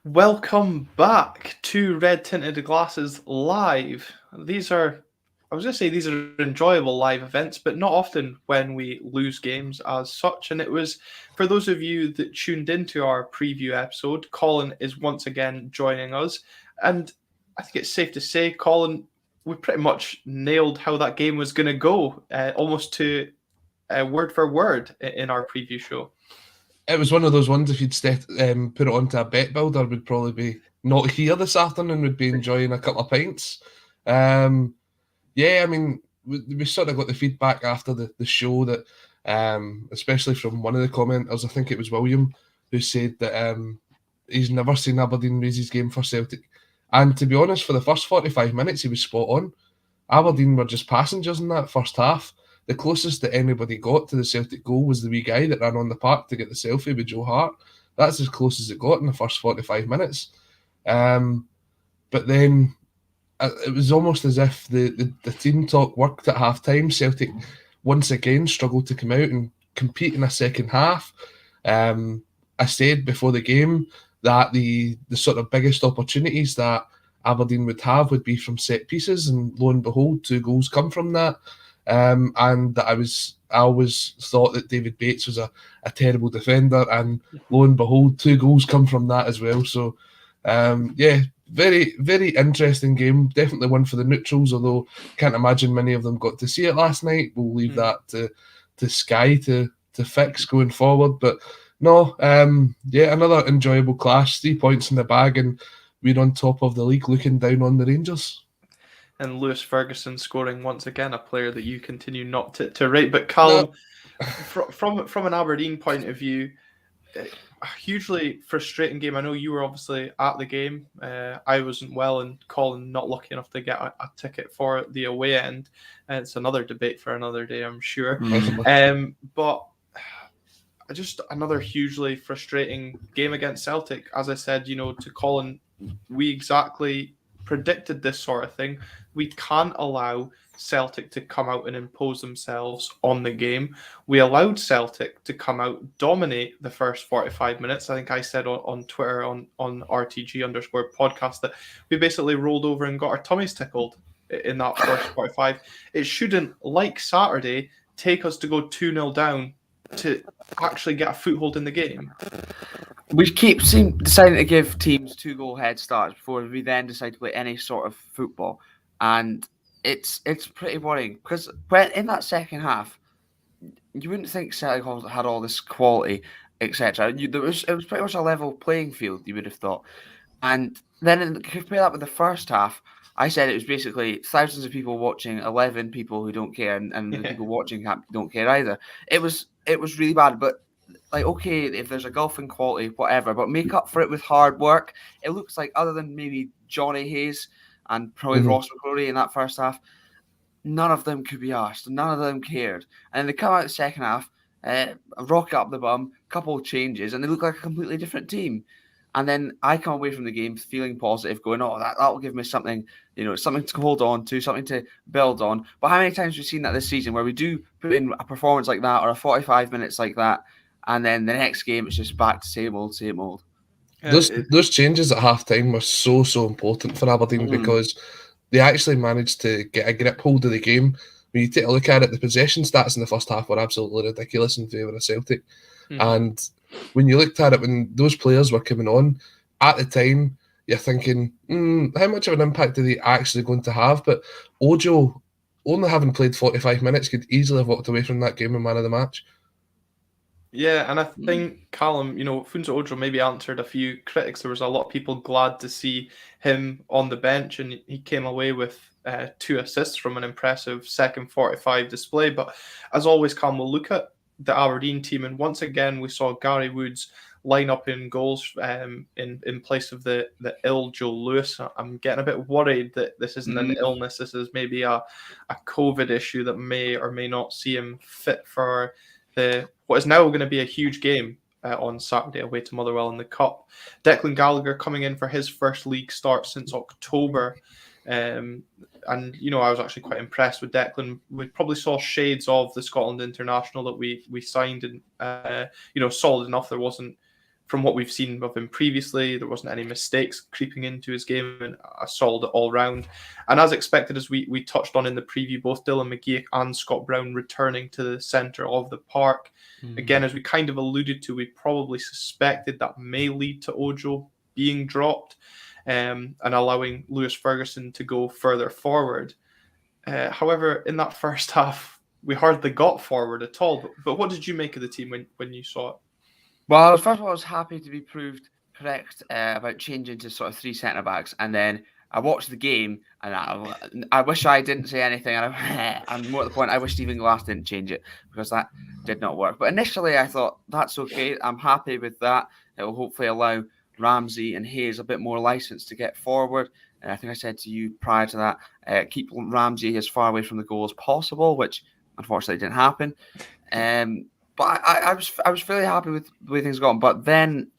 Welcome back to Red Tinted Glasses Live. I was going to say these are enjoyable live events, but not often when we lose games as such. And it was for those of you that tuned into our preview episode, Colin is once again joining us. And I think it's safe to say, Colin, we pretty much nailed how that game was going to go, almost to word for word in our preview show. It was one of those ones. If you'd put it onto a bet builder, would probably be not here this afternoon. Would be enjoying a couple of pints. Yeah, I mean, we sort of got the feedback after the show that, especially from one of the commenters, I think it was William, who said that he's never seen Aberdeen raise his game for Celtic. And to be honest, for the first 45 minutes, he was spot on. Aberdeen were just passengers in that first half. The closest that anybody got to the Celtic goal was the wee guy that ran on the park to get the selfie with Joe Hart. That's as close as it got in the first 45 minutes. But then it was almost as if the team talk worked at half time. Celtic once again struggled to come out and compete in a second half. I said before the game that the sort of biggest opportunities that Aberdeen would have would be from set pieces, and lo and behold, 2 goals come from that. And that I always thought that David Bates was a terrible defender, and lo and behold, 2 goals come from that as well. So, yeah, very, very interesting game. Definitely one for the neutrals, although can't imagine many of them got to see it last night. We'll leave that to Sky to fix going forward. But no, yeah, another enjoyable clash. 3 points in the bag, and we're on top of the league looking down on the Rangers. And Lewis Ferguson scoring once again, a player that you continue not to rate. But Callum, from an Aberdeen point of view, a hugely frustrating game. I know you were obviously at the game. I wasn't well, and Colin not lucky enough to get a ticket for the away end. It's another debate for another day, I'm sure. But just another hugely frustrating game against Celtic. As I said, to Colin, we exactly predicted this sort of thing. We can't allow Celtic to come out and impose themselves on the game. We allowed Celtic to come out, dominate the first 45 minutes. I think I said on Twitter, on RTG_podcast, that we basically rolled over and got our tummies tickled in that first 45. It shouldn't, like Saturday, take us to go 2-0 down to actually get a foothold in the game. We keep deciding to give teams 2-goal head starts before we then decide to play any sort of football, and it's pretty worrying because when in that second half, you wouldn't think Celtic had all this quality, etc. It was pretty much a level playing field, you would have thought, and then compare that with the first half. I said it was basically thousands of people watching, 11 people who don't care, and the people watching don't care either. It was really bad, but like, okay, if there's a gulf in quality, whatever, but make up for it with hard work. It looks like other than maybe Johnny Hayes and probably Ross McCrory in that first half, none of them could be asked. None of them cared. And then they come out the second half, rocket up the bum, couple of changes, and they look like a completely different team. And then I come away from the game feeling positive, going, oh, that'll give me something, something to hold on to, something to build on. But how many times have we seen that this season where we do put in a performance like that or a 45 minutes like that, and then the next game it's just back to same old, same old? Those changes at half time were so important for Aberdeen because they actually managed to get a grip hold of the game. When you take a look at it, the possession stats in the first half were absolutely ridiculous in favour of Celtic. And when you looked at it, when those players were coming on, at the time, you're thinking, how much of an impact are they actually going to have? But Ojo, only having played 45 minutes, could easily have walked away from that game and man of the match. Yeah, and I think, Callum, Funso Ojo maybe answered a few critics. There was a lot of people glad to see him on the bench, and he came away with 2 assists from an impressive second 45 display. But as always, Callum, we'll look at the Aberdeen team, and once again, we saw Gary Woods line up in goals in place of the ill Joe Lewis. I'm getting a bit worried that this isn't an illness. This is maybe a COVID issue that may or may not see him fit for what is now going to be a huge game on Saturday away to Motherwell in the Cup. Declan Gallagher coming in for his first league start since October. And, I was actually quite impressed with Declan. We probably saw shades of the Scotland international that we signed, and, solid enough. There wasn't from what we've seen of him previously, there wasn't any mistakes creeping into his game, and a solid all round. And as expected, as we touched on in the preview, both Dylan McGee and Scott Brown returning to the centre of the park. Again, as we kind of alluded to, we probably suspected that may lead to Ojo being dropped and allowing Lewis Ferguson to go further forward. However, in that first half, we hardly got forward at all. But what did you make of the team when you saw it? Well, first of all, I was happy to be proved correct about changing to sort of 3 centre backs, and then I watched the game, and I wish I didn't say anything. And more at the point, I wish Stephen Glass didn't change it, because that did not work. But initially, I thought that's okay. I'm happy with that. It will hopefully allow Ramsay and Hayes a bit more license to get forward. And I think I said to you prior to that, keep Ramsay as far away from the goal as possible, which unfortunately didn't happen. But I was fairly happy with the way things gone. But then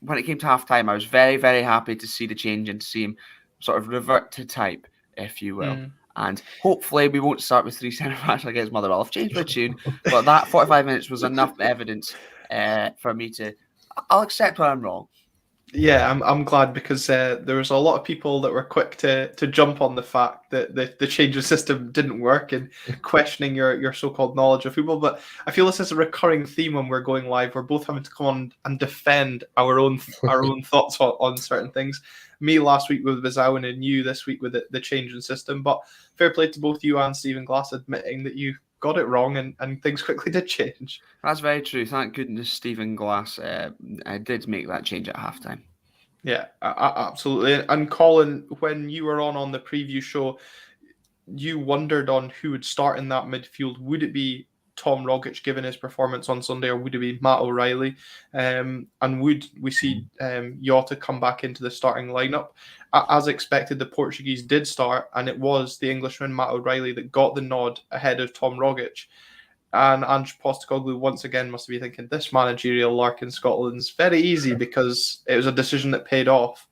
when it came to half time, I was very, very happy to see the change and to see him sort of revert to type, if you will. And hopefully we won't start with 3 centre backs against Motherwell. I've changed my tune, but that 45 minutes was enough evidence for me to. I'll accept when I'm wrong. Yeah, I'm glad, because there was a lot of people that were quick to jump on the fact that the change of system didn't work and questioning your so-called knowledge of football. But I feel this is a recurring theme when we're going live. We're both having to come on and defend our own thoughts on certain things. Me last week with Bizawan, and you this week with the change in system. But fair play to both you and Stephen Glass admitting that you got it wrong and things quickly did change. That's very true. Thank goodness Stephen Glass did make that change at halftime. Yeah, absolutely. And Colin, when you were on the preview show, you wondered on who would start in that midfield. Would it be Tom Rogic, given his performance on Sunday, or would it be Matt O'Reilly? And would we see Jota come back into the starting lineup? As expected, the Portuguese did start, and it was the Englishman Matt O'Reilly that got the nod ahead of Tom Rogic. And Ange Postecoglou once again must be thinking, this managerial lark in Scotland's very easy, because it was a decision that paid off.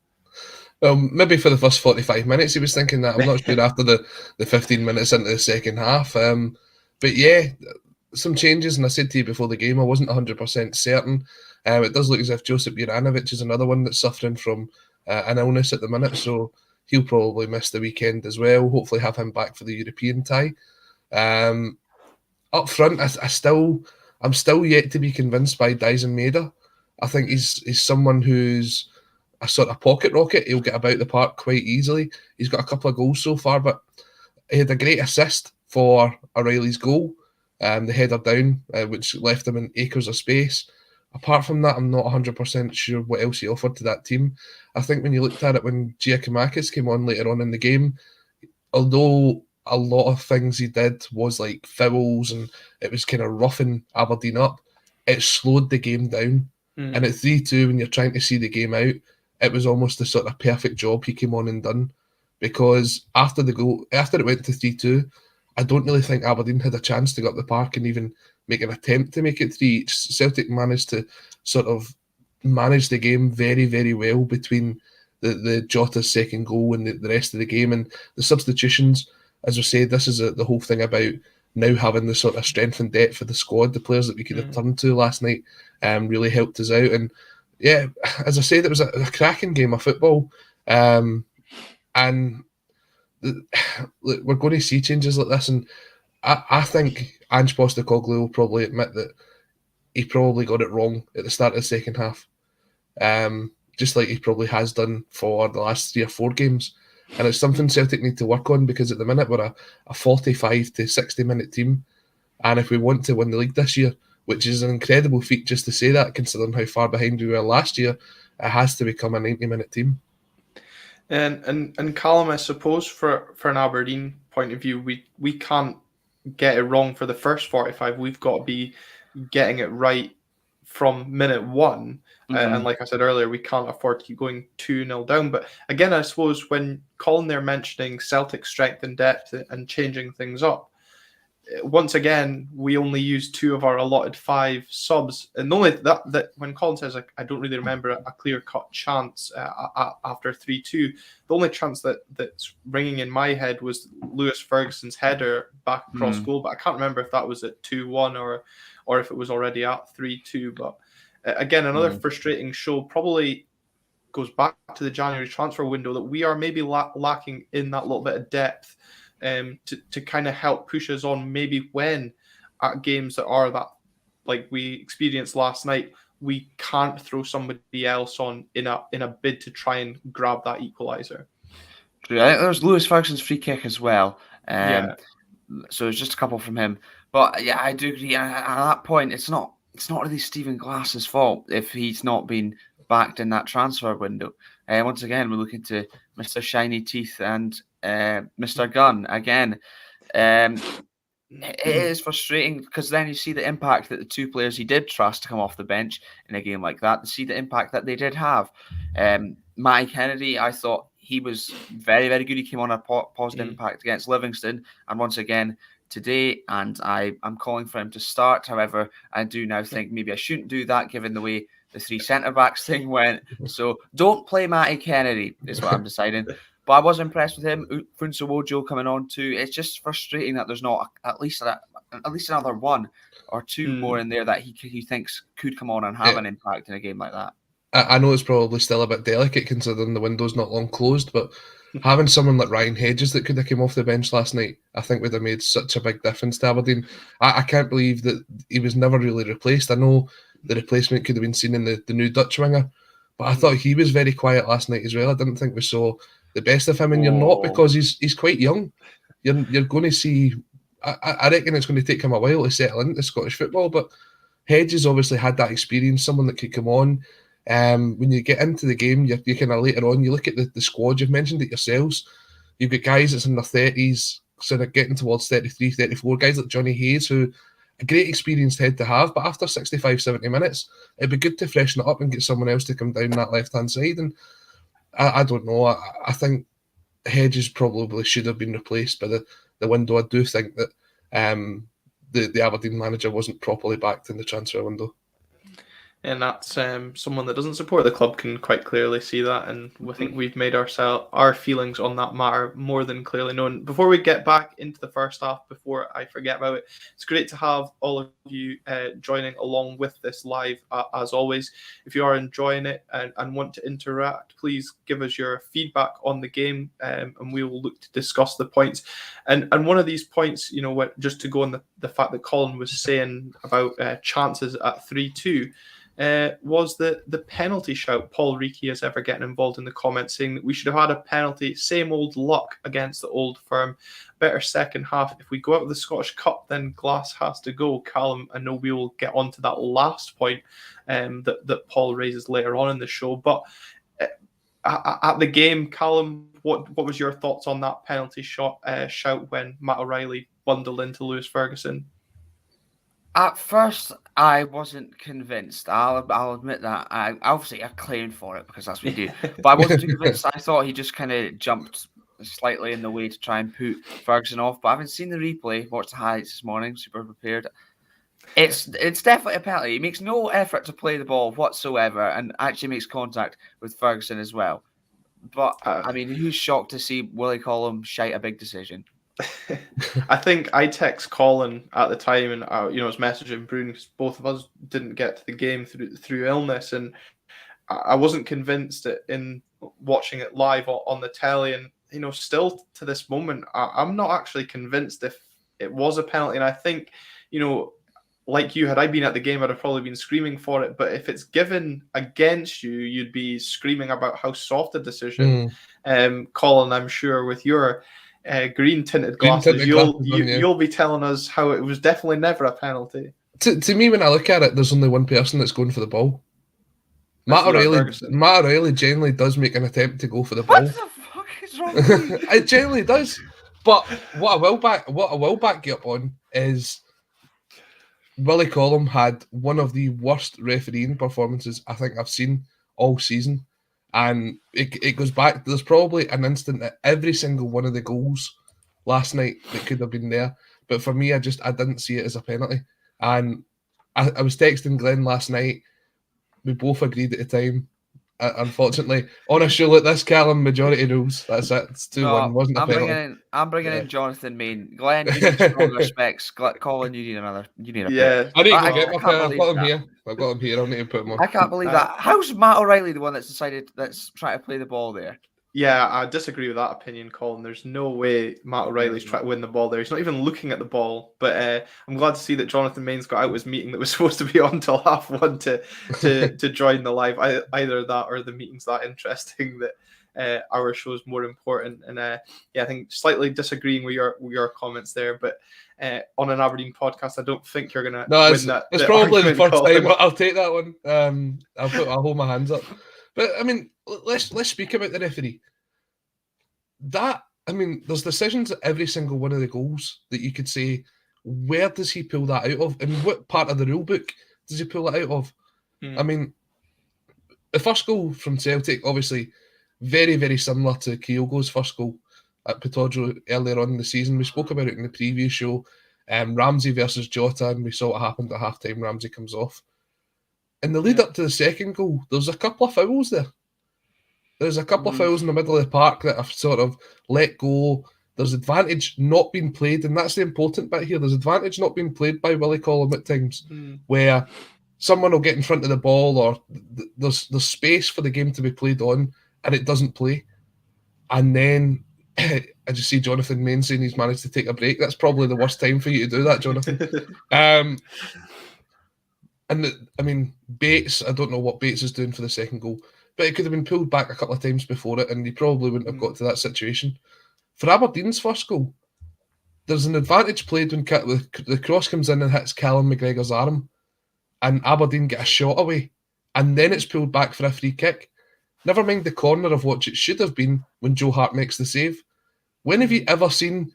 Well, maybe for the first 45 minutes he was thinking that. I'm not sure after the 15 minutes into the second half. But yeah, some changes, and I said to you before the game, I wasn't 100% certain. It does look as if Josip Juranovic is another one that's suffering from an illness at the minute, so he'll probably miss the weekend as well. Hopefully have him back for the European tie. Up front, I'm still yet to be convinced by Dyson Maeda. I think he's someone who's a sort of pocket rocket. He'll get about the park quite easily. He's got a couple of goals so far, but he had a great assist for O'Reilly's goal, the header down, which left him in acres of space. Apart from that, I'm not 100% sure what else he offered to that team. I think when you looked at it when Giacomakis came on later on in the game, although a lot of things he did was like fouls and it was kind of roughing Aberdeen up, it slowed the game down. And at 3-2, when you're trying to see the game out, it was almost the sort of perfect job he came on and done. Because after it went to 3-2, I don't really think Aberdeen had a chance to go up the park and even make an attempt to make it 3. Celtic managed to sort of manage the game very, very well between the Jota's second goal and the rest of the game. And the substitutions, as I said, this is the whole thing about now having the sort of strength and depth of the squad. The players that we could have turned to last night really helped us out. And yeah, as I said, it was a cracking game of football. And we're going to see changes like this. And I think Ange Postecoglou will probably admit that he probably got it wrong at the start of the second half. Just like he probably has done for the last 3 or 4 games. And it's something Celtic need to work on, because at the minute we're a 45 to 60 minute team. And if we want to win the league this year, which is an incredible feat just to say that, considering how far behind we were last year, it has to become a 90-minute team. And Callum, I suppose for an Aberdeen point of view, we can't get it wrong for the first 45. We've got to be getting it right from minute 1. And like I said earlier, we can't afford to keep going 2-0 down. But again, I suppose when Colin there mentioning Celtic strength and depth and changing things up, once again, we only used 2 of our allotted 5 subs. And only that when Colin says, I don't really remember a clear-cut chance after 3-2, the only chance that's ringing in my head was Lewis Ferguson's header back across goal. But I can't remember if that was at 2-1 or if it was already at 3-2. But Again, another frustrating show. Probably goes back to the January transfer window that we are maybe lacking in that little bit of depth to kind of help push us on. Maybe when at games that are that, like we experienced last night, we can't throw somebody else on in a bid to try and grab that equaliser. True. I think there's Lewis Ferguson's free kick as well. Yeah. So it's just a couple from him. But yeah, I do agree. At that point, it's not really Stephen Glass's fault if he's not been backed in that transfer window. Once again, we're looking to Mr. Shiny Teeth and Mr. Gunn again. It is frustrating because then you see the impact that the two players he did trust to come off the bench in a game like that, to see the impact that they did have. Matty Kennedy, I thought he was very, very good. He came on a positive impact against Livingston. And once again, today, and I'm calling for him to start. However, I do now think maybe I shouldn't do that given the way the three centre-backs thing went. So don't play Matty Kennedy is what I'm deciding. But I was impressed with him. Funso Wojo coming on too. It's just frustrating that there's not at least another one or two more in there that he thinks could come on and have an impact in a game like that. I know it's probably still a bit delicate considering the window's not long closed, but having someone like Ryan Hedges that could have come off the bench last night, I think would have made such a big difference to Aberdeen. I can't believe that he was never really replaced. I know the replacement could have been seen in the new Dutch winger, but I thought he was very quiet last night as well. I didn't think we saw the best of him, and you're not, because he's quite young. You're going to see. I reckon it's going to take him a while to settle into Scottish football, but Hedges obviously had that experience, someone that could come on. When you get into the game, you kind of later on, you look at the squad, you've mentioned it yourselves, you've got guys that's in their 30s, sort of getting towards 33, 34, guys like Johnny Hayes, who a great experienced head to have, but after 65, 70 minutes, it'd be good to freshen it up and get someone else to come down that left-hand side. And I don't know, I think Hedges probably should have been replaced by the window. I do think that the Aberdeen manager wasn't properly backed in the transfer window. And that's someone that doesn't support the club can quite clearly see that, and we think we've made our feelings on that matter more than clearly known. Before we get back into the first half, before I forget about it, it's great to have all of you joining along with this live as always. If you are enjoying it and want to interact, please give us your feedback on the game, and we will look to discuss the points. And one of these points, just to go on the fact that Colin was saying about chances at 3-2. Was the penalty shout. Paul Reiki is ever getting involved in the comments saying that we should have had a penalty. Same old luck against the old firm. Better second half. If we go out of the Scottish Cup, then Glass has to go. Callum, I know we will get on to that last point that Paul raises later on in the show. But at the game, Callum, what was your thoughts on that penalty shout when Matt O'Reilly bundled into Lewis Ferguson? At first, I wasn't convinced. I'll admit that. I claimed for it because that's what you do. But I wasn't too convinced. I thought he just kind of jumped slightly in the way to try and put Ferguson off. But I haven't seen the replay. Watched the highlights this morning. Super prepared. It's definitely a penalty. He makes no effort to play the ball whatsoever, and actually makes contact with Ferguson as well. But I mean, who's shocked to see Willie Collum shite a big decision? I think I text Colin at the time, and I was messaging Bruno because both of us didn't get to the game through illness, and I wasn't convinced in watching it live on the telly, and still to this moment, I'm not actually convinced if it was a penalty. And I think, like you, had I been at the game, I'd have probably been screaming for it. But if it's given against you, you'd be screaming about how soft a decision. Colin, I'm sure with your green tinted glasses, you'll be telling us how it was definitely never a penalty. To me, when I look at it, there's only one person that's going for the ball. Matt O'Reilly generally does make an attempt to go for the ball. What the fuck is wrong with you? It generally does. But what I will back you up on is Willie Collum had one of the worst refereeing performances I think I've seen all season. And it goes back, there's probably an instant at every single one of the goals last night that could have been there. But for me, I didn't see it as a penalty. And I was texting Glenn last night. We both agreed at the time, unfortunately. On a show like this, Callum, majority rules. That's it. It's 2-1. Wasn't a penalty. I'm bringing in Jonathan Main. Glenn, you need stronger specs. Colin, you need a pick. I need to go I get my can't pair. I've believe got them that. here. I've got them here. I'll need to put them on. I can't believe that. How's Matt O'Reilly the one that's trying to play the ball there? Yeah, I disagree with that opinion, Colin. There's no way Matt O'Reilly's trying to win the ball there. He's not even looking at the ball. But I'm glad to see that Jonathan Main's got out his meeting that was supposed to be on till 1:30 to join the live. Either that or the meeting's that interesting that our show's more important. And I think slightly disagreeing with your comments there. But on an Aberdeen podcast, I don't think you're gonna win that. It's probably the first time. I'll take that one. I'll hold my hands up. But I mean, let's speak about the referee. There's decisions at every single one of the goals that you could say, where does he pull that out of, and what part of the rule book does he pull it out of? I mean, the first goal from Celtic, obviously, very, very similar to Kyogo's first goal at Pittodrie earlier on in the season. We spoke about it in the previous show. Ramsay versus Jota, and we saw what happened at half-time. Ramsay comes off. In the lead up to the second goal, there's a couple of fouls there. There's a couple of fouls in the middle of the park that have sort of let go. There's advantage not being played, and that's the important bit here. There's advantage not being played by Willie Collum at times, where someone will get in front of the ball, or there's space for the game to be played on, and it doesn't play. And then I just see Jonathan Main saying he's managed to take a break. That's probably the worst time for you to do that, Jonathan. Bates, I don't know what Bates is doing for the second goal, but it could have been pulled back a couple of times before it, and he probably wouldn't have got to that situation. For Aberdeen's first goal, there's an advantage played when the cross comes in and hits Callum McGregor's arm, and Aberdeen get a shot away, and then it's pulled back for a free kick. Never mind the corner of what it should have been when Joe Hart makes the save. When have you ever seen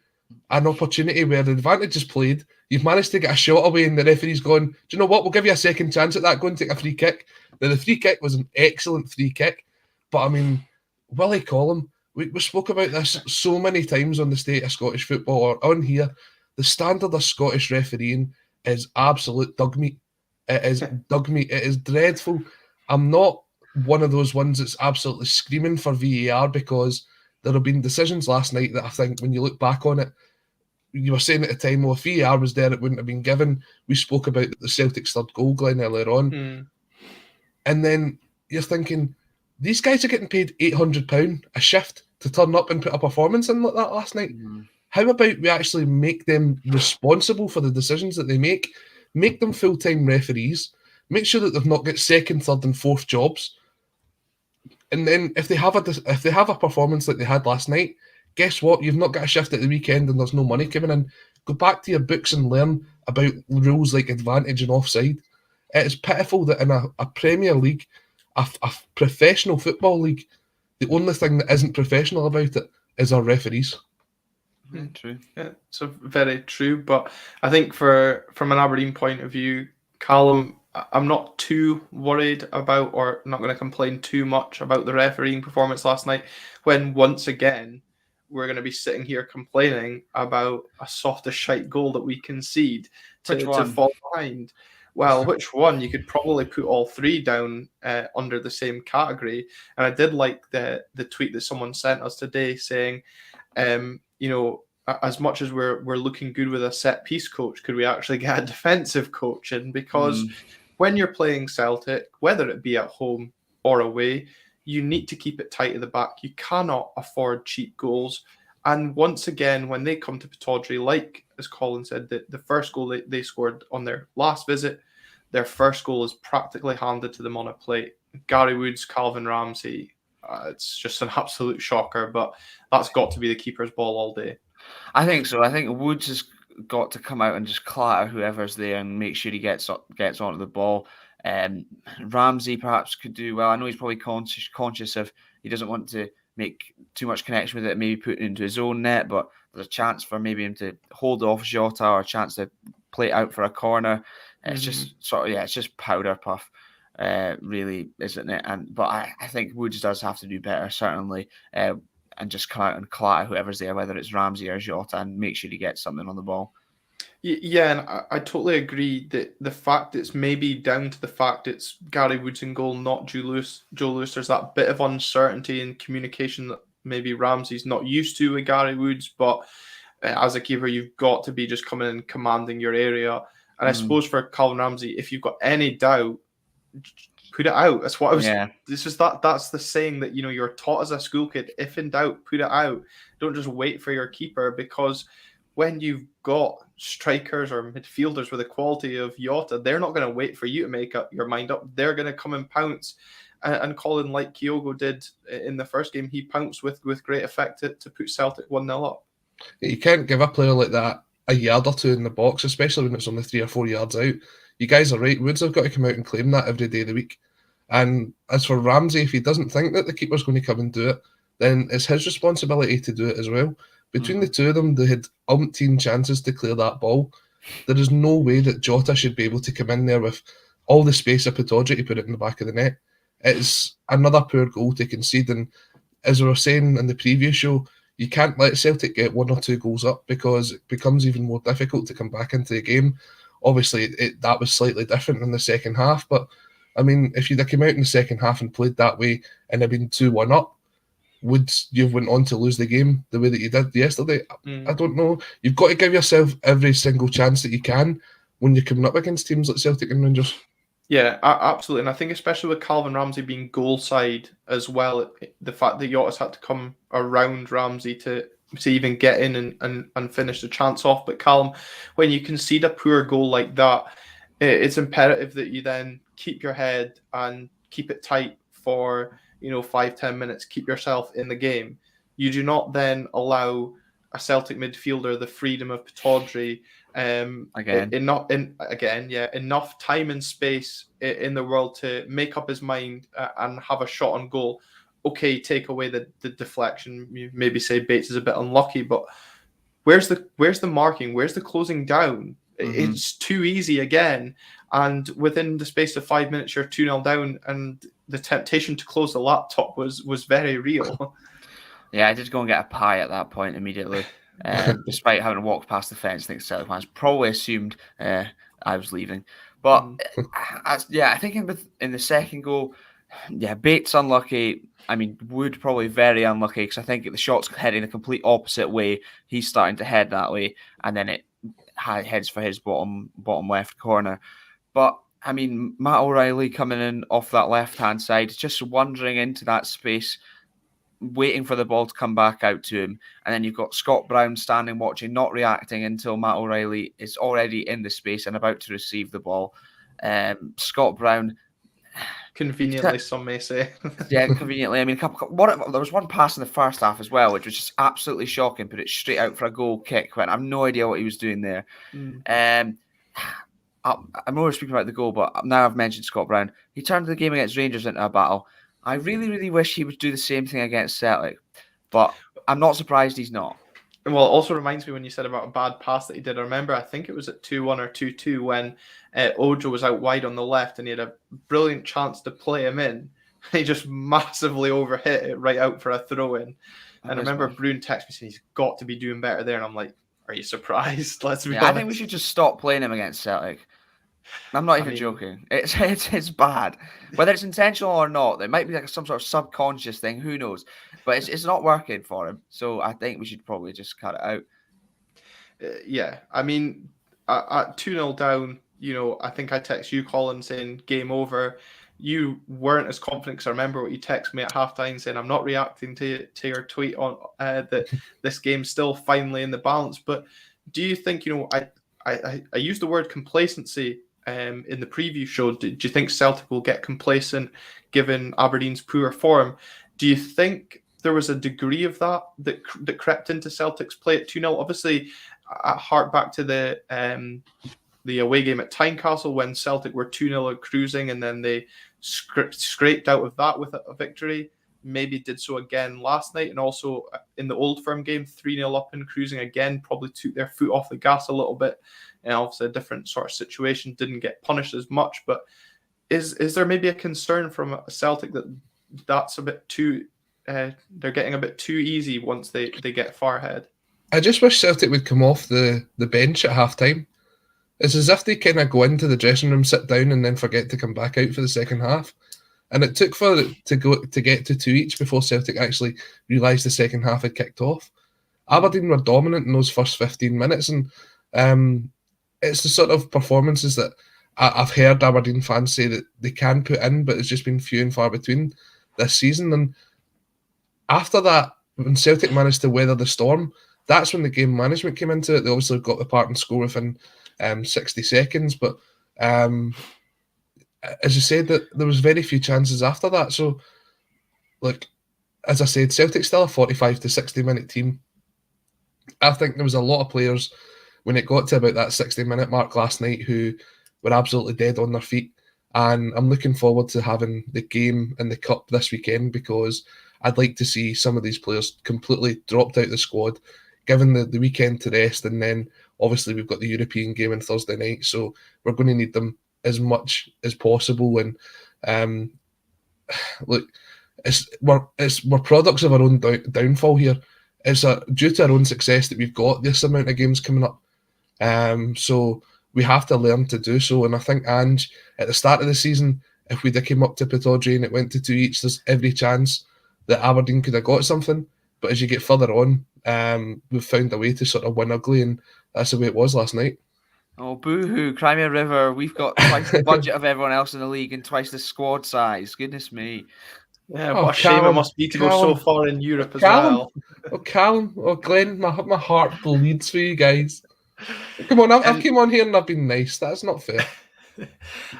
an opportunity where the advantage is played, you've managed to get a shot away, and the referee's gone, do you know what, we'll give you a second chance at that, go and take a free kick. Now, the free kick was an excellent free kick, but I mean, Willie Collum, we spoke about this so many times on the state of Scottish football, or on here, the standard of Scottish refereeing is absolute dog meat. It is dog meat. It is dreadful. I'm not one of those ones that's absolutely screaming for VAR, because there have been decisions last night that I think when you look back on it, you were saying at the time, well, if VAR was there, it wouldn't have been given. We spoke about the Celtic's third goal, Glenn, earlier on. And then you're thinking, these guys are getting paid £800 a shift to turn up and put a performance in like that last night. How about we actually make them responsible for the decisions that they make them full-time referees, make sure that they've not got second, third and fourth jobs. And then if they have a performance like they had last night, guess what? You've not got a shift at the weekend and there's no money coming in. Go back to your books and learn about rules like advantage and offside. It is pitiful that in a Premier League, a professional football league, the only thing that isn't professional about it is our referees. True. Yeah, so very true. But I think from an Aberdeen point of view, Callum, I'm not too worried about, or not going to complain too much about the refereeing performance last night, when once again we're going to be sitting here complaining about a soft as shite goal that we concede to fall behind. Well, which one? You could probably put all three down under the same category. And I did like the tweet that someone sent us today saying, as much as we're looking good with a set piece coach, could we actually get a defensive coach in? Because when you're playing Celtic, whether it be at home or away, you need to keep it tight at the back. You cannot afford cheap goals. And once again, when they come to Pittodrie, like as Colin said, the first goal they scored on their last visit, their first goal is practically handed to them on a plate. Gary Woods, Calvin Ramsay, it's just an absolute shocker, but that's got to be the keeper's ball all day. I think so. I think Woods has got to come out and just clatter whoever's there and make sure he gets onto the ball. Ramsay perhaps could do well. I know he's probably conscious of he doesn't want to make too much connection with it, maybe put it into his own net, but there's a chance for maybe him to hold off Jota, or a chance to play it out for a corner. It's just it's just powder puff, really, isn't it? But I think Woods does have to do better, certainly, and just come out and clatter whoever's there, whether it's Ramsay or Jota, and make sure he gets something on the ball. Yeah, and I totally agree that the fact it's maybe down to the fact it's Gary Woods in goal, not Joe Lewis. There's that bit of uncertainty in communication that maybe Ramsay's not used to with Gary Woods, but as a keeper, you've got to be just coming and commanding your area. And I suppose for Calvin Ramsay, if you've got any doubt, put it out. That's what I was. Yeah. This is that's the saying that you're taught as a school kid. If in doubt, put it out. Don't just wait for your keeper, because when you've got strikers or midfielders with the quality of Jota, they're not going to wait for you to make up your mind up. They're going to come and pounce. And Colin, like Kyogo did in the first game, he pounced with great effect to put Celtic 1-0 up. You can't give a player like that a yard or two in the box, especially when it's only 3 or 4 yards out. You guys are right. Woods have got to come out and claim that every day of the week. And as for Ramsay, if he doesn't think that the keeper's going to come and do it, then it's his responsibility to do it as well. Between the two of them, they had umpteen chances to clear that ball. There is no way that Jota should be able to come in there with all the space of Pataudry to put it in the back of the net. It's another poor goal to concede. And as we were saying in the previous show, you can't let Celtic get 1 or 2 goals up, because it becomes even more difficult to come back into the game. Obviously, that was slightly different in the second half. But, I mean, if you'd have come out in the second half and played that way and had been 2-1 up, would you have went on to lose the game the way that you did yesterday? I don't know. You've got to give yourself every single chance that you can when you're coming up against teams like Celtic and Rangers. Yeah, absolutely. And I think especially with Calvin Ramsay being goal side as well, the fact that Jota's had to come around Ramsay to even get in and finish the chance off. But Callum, when you concede a poor goal like that, it's imperative that you then keep your head and keep it tight for 5-10 minutes, keep yourself in the game. You do not then allow a Celtic midfielder the freedom of Pataudry, enough time and space in the world to make up his mind and have a shot on goal. Okay, take away the deflection. You maybe say Bates is a bit unlucky, but where's the marking? Where's the closing down? It's too easy again. And within the space of 5 minutes, you're 2-0 down, and the temptation to close the laptop was very real. Yeah, I did go and get a pie at that point immediately. Despite having walked past the fence, I think Celtic fans probably assumed I was leaving. But I think in the second goal, Bates unlucky. I mean, Wood probably very unlucky, because I think the shot's heading the complete opposite way. He's starting to head that way, and then it heads for his bottom left corner. But I mean, Matt O'Reilly coming in off that left-hand side, just wandering into that space, waiting for the ball to come back out to him. And then you've got Scott Brown standing watching, not reacting until Matt O'Reilly is already in the space and about to receive the ball. Scott Brown... Conveniently, some may say. Yeah, conveniently. I mean, there was one pass in the first half as well, which was just absolutely shocking, put it straight out for a goal kick. When I have no idea what he was doing there. I'm always speaking about the goal, but now I've mentioned Scott Brown. He turned the game against Rangers into a battle. I really, really wish he would do the same thing against Celtic, but I'm not surprised he's not. Well, it also reminds me when you said about a bad pass that he did. I remember, I think it was at 2-1 or 2-2 when Ojo was out wide on the left and he had a brilliant chance to play him in. He just massively overhit it right out for a throw-in. And I remember Brune texted me saying he's got to be doing better there. And I'm like, are you surprised? Let's be honest. I think we should just stop playing him against Celtic. I'm not even joking. It's bad. Whether it's intentional or not, there might be like some sort of subconscious thing. Who knows? But it's not working for him. So I think we should probably just cut it out. Yeah. I mean, at 2-0 down, I think I text you, Colin, saying game over. You weren't as confident, because I remember what you texted me at halftime saying, I'm not reacting to your tweet on that this game's still finally in the balance. But do you think, I used the word complacency in the preview show. Do you think Celtic will get complacent given Aberdeen's poor form? Do you think there was a degree of that crept into Celtic's play at 2-0? Obviously, I hark back to the away game at Tynecastle when Celtic were 2-0 cruising, and then they scraped out of that with a victory. Maybe did so again last night, and also in the Old Firm game, 3-0 up and cruising again, probably took their foot off the gas a little bit. And obviously a different sort of situation, didn't get punished as much. But is there maybe a concern from a Celtic that's a bit too, they're getting a bit too easy once they get far ahead? I just wish Celtic would come off the bench at half time. It's as if they kind of go into the dressing room, sit down, and then forget to come back out for the second half. And it took for it to get to 2 each before Celtic actually realised the second half had kicked off. Aberdeen were dominant in those first 15 minutes, and it's the sort of performances that I've heard Aberdeen fans say that they can put in, but it's just been few and far between this season. And after that, when Celtic managed to weather the storm, that's when the game management came into it. They obviously got the part and score within 60 seconds, but as you said, that there was very few chances after that. So, like, as I said, Celtic's still a 45 to 60 minute team. I think there was a lot of players when it got to about that 60-minute mark last night who were absolutely dead on their feet. And I'm looking forward to having the game in the Cup this weekend, because I'd like to see some of these players completely dropped out of the squad, given the weekend to rest. And then obviously we've got the European game on Thursday night, so we're going to need them as much as possible. And look, we're products of our own downfall here. It's due to our own success that we've got this amount of games coming up. So we have to learn to do so. And I think Ange, at the start of the season, if we'd have came up to Pittodrie and it went to 2 each, there's every chance that Aberdeen could have got something. But as you get further on, we've found a way to sort of win ugly, and that's the way it was last night. Oh, boo-hoo, Crimea River. We've got twice the budget of everyone else in the league and twice the squad size. Goodness me. Yeah, what a shame it must be to go so far in Europe as well. Oh, Callum. Oh, Glenn, my heart bleeds for you guys. Come on, I've come on here and I've been nice. That's not fair.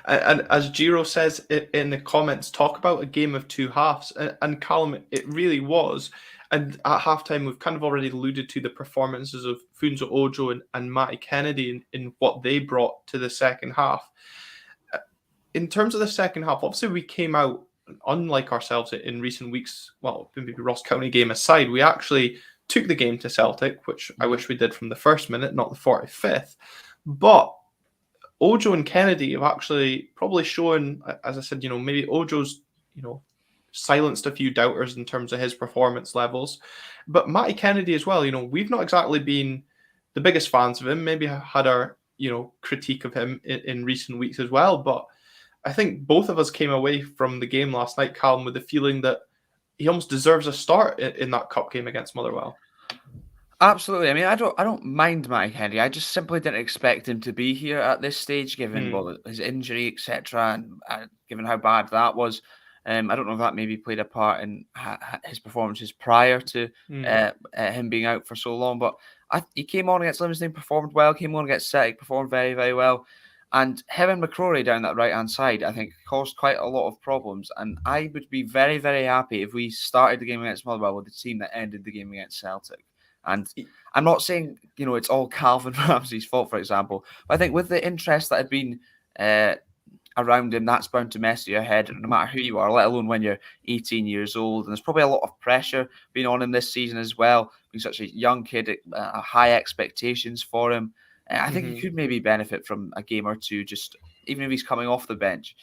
And as Giro says in the comments, talk about a game of two halves. And Callum, it really was. And at halftime, we've kind of already alluded to the performances of Funso Ojo and Matty Kennedy in what they brought to the second half. In terms of the second half, obviously we came out, unlike ourselves in recent weeks, well, maybe Ross County game aside, we actually took the game to Celtic, which I wish we did from the first minute, not the 45th. But Ojo and Kennedy have actually probably shown, as I said, maybe Ojo's, silenced a few doubters in terms of his performance levels. But Matty Kennedy as well, we've not exactly been the biggest fans of him, maybe had our, critique of him in recent weeks as well. But I think both of us came away from the game last night, Callum, with the feeling that he almost deserves a start in that cup game against Motherwell. Absolutely. I mean, I don't mind Matty Kennedy. I just simply didn't expect him to be here at this stage, given his injury, etc., and given how bad that was. I don't know if that maybe played a part in his performances prior to him being out for so long. But he came on against Livingston, performed well. Came on against Celtic, performed very, very well. And him and McCrory down that right-hand side, I think, caused quite a lot of problems. And I would be very, very happy if we started the game against Motherwell with the team that ended the game against Celtic. And I'm not saying, it's all Calvin Ramsay's fault, for example. But I think with the interest that had been around him, that's bound to mess your head, no matter who you are, let alone when you're 18 years old. And there's probably a lot of pressure being on him this season as well, being such a young kid, high expectations for him. I think he could maybe benefit from a game or two, just even if he's coming off the bench.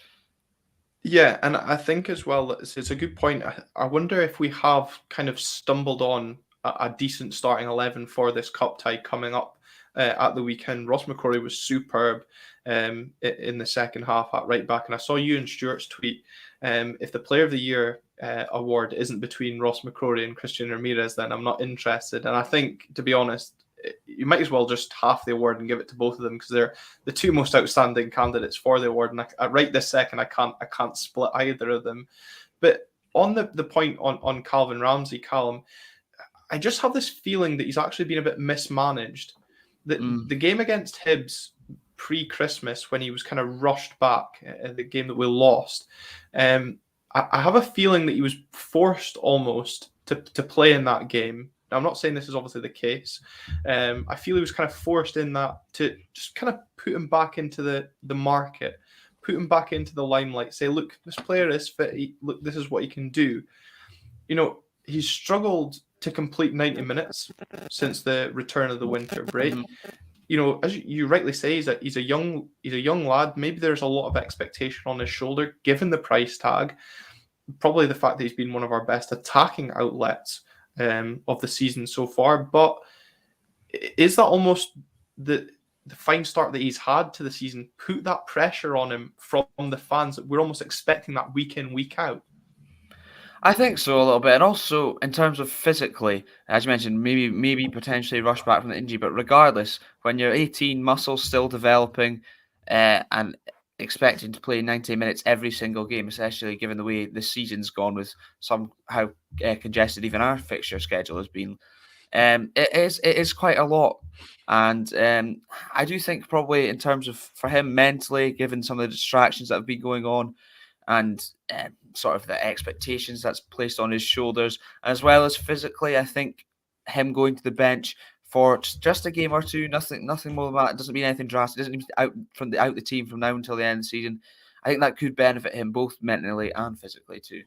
Yeah, and I think as well, it's a good point. I wonder if we have kind of stumbled on a decent starting 11 for this cup tie coming up at the weekend. Ross McCrory was superb in the second half at right back. And I saw Ewan Stewart's tweet. If the Player of the Year award isn't between Ross McCrory and Christian Ramirez, then I'm not interested. And I think, to be honest, you might as well just half the award and give it to both of them, because they're the two most outstanding candidates for the award. And right this second, I can't split either of them. But on the point on Calvin Ramsay, Callum, I just have this feeling that he's actually been a bit mismanaged. The game against Hibs pre-Christmas, when he was kind of rushed back, the game that we lost, I have a feeling that he was forced almost to play in that game. Now, I'm not saying this is obviously the case. I feel he was kind of forced in that to just kind of put him back into the market, put him back into the limelight, say, look, this player is fit. Look, this is what he can do. He's struggled to complete 90 minutes since the return of the winter break. As you rightly say, he's a young lad. Maybe there's a lot of expectation on his shoulder, given the price tag. Probably the fact that he's been one of our best attacking outlets of the season so far. But is that almost the fine start that he's had to the season put that pressure on him from the fans that we're almost expecting that week in, week out? I think so a little bit, and also in terms of physically, as you mentioned, maybe potentially rush back from the injury. But regardless, when you're 18, muscles still developing, and expecting to play 90 minutes every single game, especially given the way the season's gone with somehow congested even our fixture schedule has been, it is quite a lot. And I do think probably in terms of for him mentally, given some of the distractions that have been going on, and sort of the expectations that's placed on his shoulders, as well as physically, I think him going to the bench for just a game or two, nothing more than that. It doesn't mean anything drastic. It doesn't mean out the team from now until the end of the season. I think that could benefit him both mentally and physically too.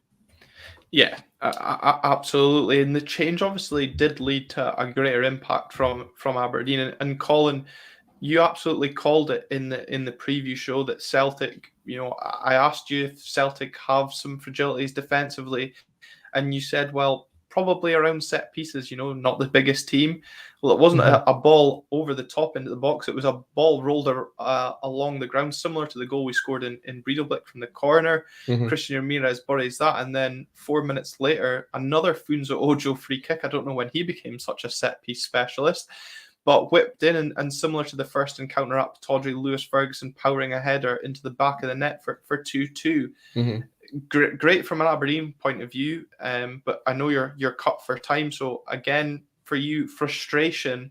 Yeah, absolutely. And the change obviously did lead to a greater impact from Aberdeen. And Colin, you absolutely called it in the preview show that Celtic, I asked you if Celtic have some fragilities defensively, and you said, well, probably around set pieces, not the biggest team. Well, it wasn't a ball over the top into the box. It was a ball rolled along the ground, similar to the goal we scored in Breidablik from the corner. Christian Ramirez buries that. And then 4 minutes later, another Funso Ojo free kick. I don't know when he became such a set piece specialist, but whipped in and similar to the first encounter up, Tawdry Lewis Ferguson powering a header into the back of the net for 2-2. Great from an Aberdeen point of view, but I know you're cut for time. So again, for you, frustration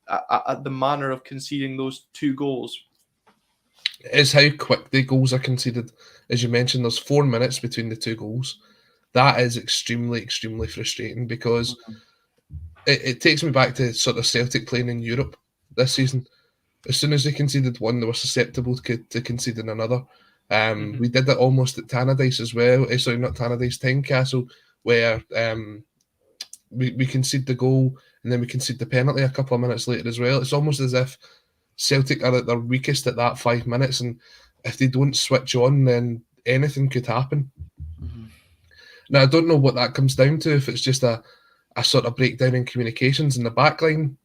at the manner of conceding those 2 goals. It's how quick the goals are conceded. As you mentioned, there's 4 minutes between the 2 goals. That is extremely, extremely frustrating because it takes me back to sort of Celtic playing in Europe this season. As soon as they conceded one, they were susceptible to conceding another. We did that almost at Tannadice as well. Sorry, not Tannadice, Tynecastle, where we concede the goal and then we concede the penalty a couple of minutes later as well. It's almost as if Celtic are at their weakest at that 5 minutes, and if they don't switch on, then anything could happen. Now, I don't know what that comes down to, if it's just a sort of breakdown in communications in the backline.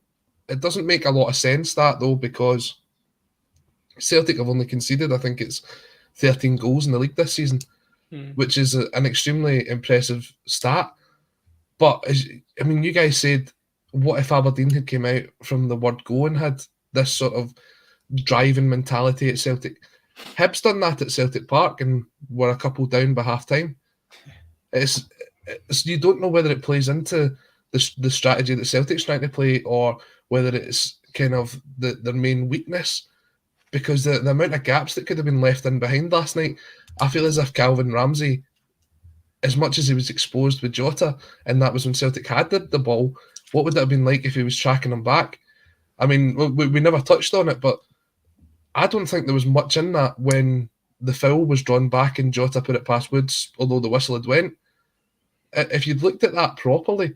It doesn't make a lot of sense, that, though, because Celtic have only conceded, I think it's 13 goals in the league this season, which is an extremely impressive stat. But, you guys said, what if Aberdeen had came out from the word go and had this sort of driving mentality at Celtic? Hibs done that at Celtic Park and were a couple down by half-time. It's you don't know whether it plays into the strategy that Celtic's trying to play or whether it's kind of their main weakness, because the amount of gaps that could have been left in behind last night, I feel as if Calvin Ramsay, as much as he was exposed with Jota, and that was when Celtic had the ball, what would that have been like if he was tracking him back? I mean, we never touched on it, but I don't think there was much in that when the foul was drawn back and Jota put it past Woods, although the whistle had went. If you'd looked at that properly,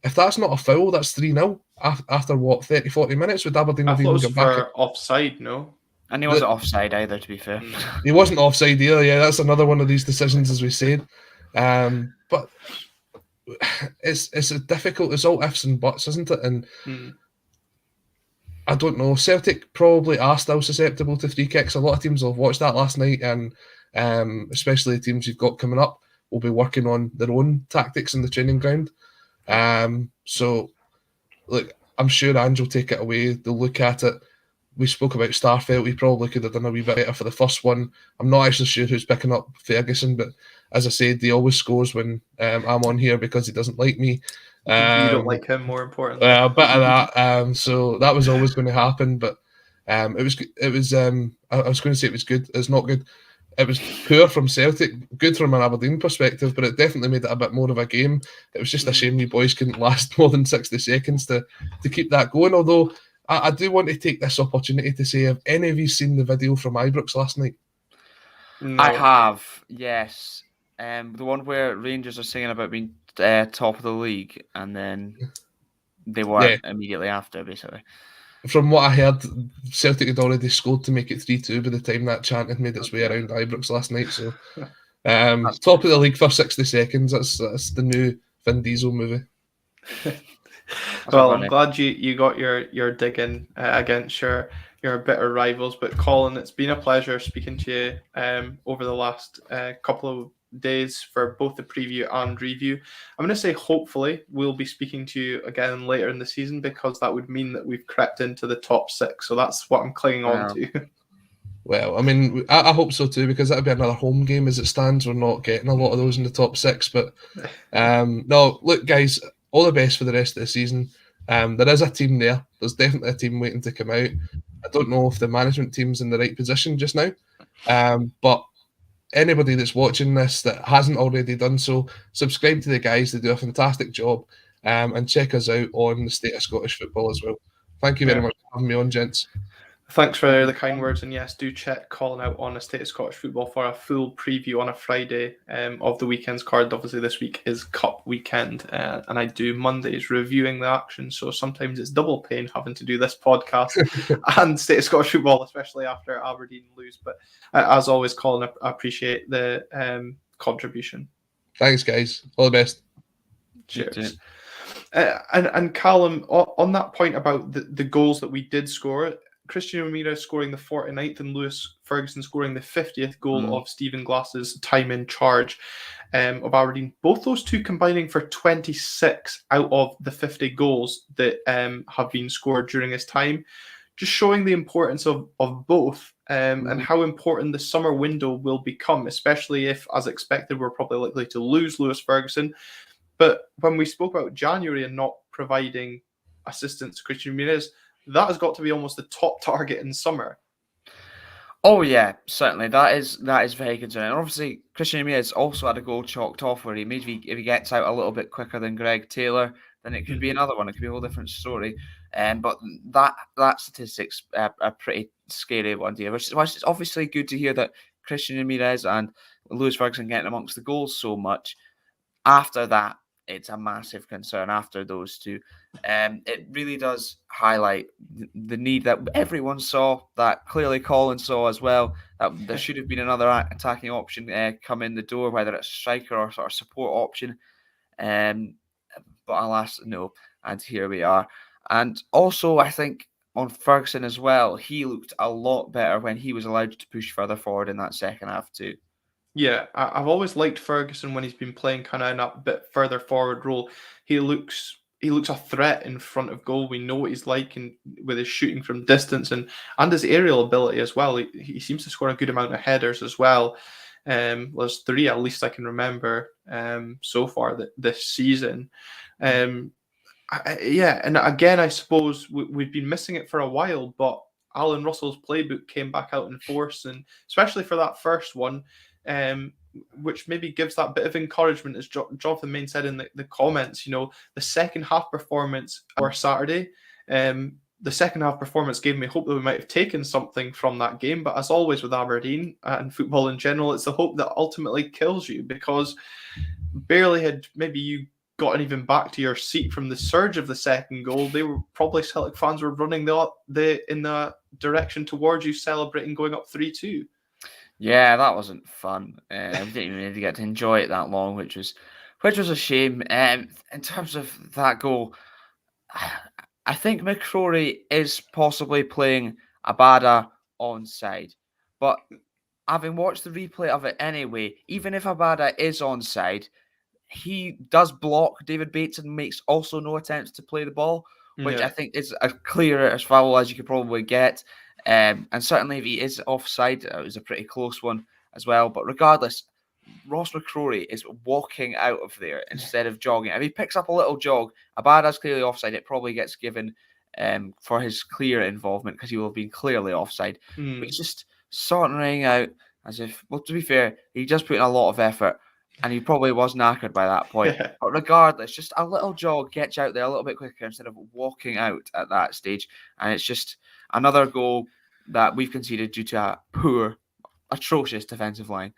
if that's not a foul, that's 3-0 after, 30, 40 minutes? Would Aberdeen have even got back? Offside, no? And he wasn't offside either, to be fair. He wasn't offside either, yeah. That's another one of these decisions, as we said. But it's a difficult, it's all ifs and buts, isn't it? And I don't know. Celtic probably are still susceptible to free kicks. A lot of teams will have watched that last night, and especially the teams you've got coming up will be working on their own tactics in the training ground. So, look, I'm sure Ange will take it away. They'll look at it. We spoke about Starfelt. He probably could have done a wee bit better for the first one. I'm not actually sure who's picking up Ferguson, but as I said, he always scores when I'm on here because he doesn't like me. You don't like him, more importantly. A bit of that. So that was always going to happen, but it was. I was going to say it was good. It's not good. It was poor from Celtic, good from an Aberdeen perspective, but it definitely made it a bit more of a game. It was just a shame you boys couldn't last more than 60 seconds to keep that going. Although I do want to take this opportunity to say, have any of you seen the video from Ibrox last night? No. I have, yes. The one where Rangers are singing about being top of the league, and then they were immediately after, basically. From what I heard, Celtic had already scored to make it 3-2 by the time that chant had made its way around Ibrox last night. So, top of the league for 60 seconds. That's the new Vin Diesel movie. Well, I'm glad you got your dig in against your bitter rivals. But Colin, it's been a pleasure speaking to you over the last couple of days for both the preview and review. I'm going to say hopefully we'll be speaking to you again later in the season, because that would mean that we've crept into the top 6. So that's what I'm clinging on to. Well, I mean, I hope so too, because that'll be another home game as it stands. We're not getting a lot of those in the top 6. But no, look, guys, all the best for the rest of the season. There is a team there. There's definitely a team waiting to come out. I don't know if the management team's in the right position just now. But anybody that's watching this that hasn't already done so, subscribe to the guys. They do a fantastic job. And check us out on the State of Scottish Football as well. Thank you very much for having me on, gents. Thanks for the kind words, and yes, do check Colin out on A State of Scottish Football for a full preview on a Friday of the weekend's card. Obviously, this week is Cup weekend, and I do Mondays reviewing the action, so sometimes it's double pain having to do this podcast and State of Scottish Football, especially after Aberdeen lose. But as always, Colin, I appreciate the contribution. Thanks, guys. All the best. Cheers. And Callum, on that point about the goals that we did score, Christian Ramirez scoring the 49th and Lewis Ferguson scoring the 50th goal of Stephen Glass's time in charge of Aberdeen. Both those two combining for 26 out of the 50 goals that have been scored during his time. Just showing the importance of both and how important the summer window will become, especially if, as expected, we're probably likely to lose Lewis Ferguson. But when we spoke about January and not providing assistance to Christian Ramirez, that has got to be almost the top target in summer. Oh yeah, certainly. That is very concerning. Obviously, Christian Ramirez also had a goal chalked off where maybe if he gets out a little bit quicker than Greg Taylor, then it could be another one. It could be a whole different story. But that statistic's a pretty scary one here, which is obviously good to hear that Christian Ramirez and Lewis Ferguson getting amongst the goals so much. After that, it's a massive concern after those two. It really does highlight the need that everyone saw, that clearly Colin saw as well, that there should have been another attacking option come in the door, whether it's striker or sort of support option. But alas, no. And here we are. And also, I think on Ferguson as well, he looked a lot better when he was allowed to push further forward in that second half too. Yeah, I've always liked Ferguson when he's been playing kind of in a bit further forward role. He looks a threat in front of goal. We know what he's like with his shooting from distance and his aerial ability as well. He seems to score a good amount of headers as well. There's 3 at least I can remember so far this season. And again, I suppose we've been missing it for a while, but Alan Russell's playbook came back out in force, and especially for that first one, which maybe gives that bit of encouragement, as Jonathan Main said in the comments. The second half performance or Saturday, the second half performance gave me hope that we might have taken something from that game. But as always with Aberdeen and football in general, it's the hope that ultimately kills you, because barely had maybe you gotten even back to your seat from the surge of the second goal, they were probably Celtic fans were running in the direction towards you, celebrating going up 3-2. Yeah, that wasn't fun. We didn't even really get to enjoy it that long, which was a shame. In terms of that goal, I think McCrory is possibly playing Abada onside. But having watched the replay of it anyway, even if Abada is onside, he does block David Bates and makes also no attempts to play the ball, which I think is as clear as foul as you could probably get. And certainly if he is offside, it was a pretty close one as well. But regardless, Ross McCrory is walking out of there instead of jogging. If he picks up a little jog, Abada's clearly offside, it probably gets given for his clear involvement, because he will have been clearly offside. But he's just sauntering out as if, well, to be fair, he just put in a lot of effort, and he probably was knackered by that point. Yeah. But regardless, just a little jog gets you out there a little bit quicker instead of walking out at that stage. And it's just another goal that we've conceded due to a poor, atrocious defensive line.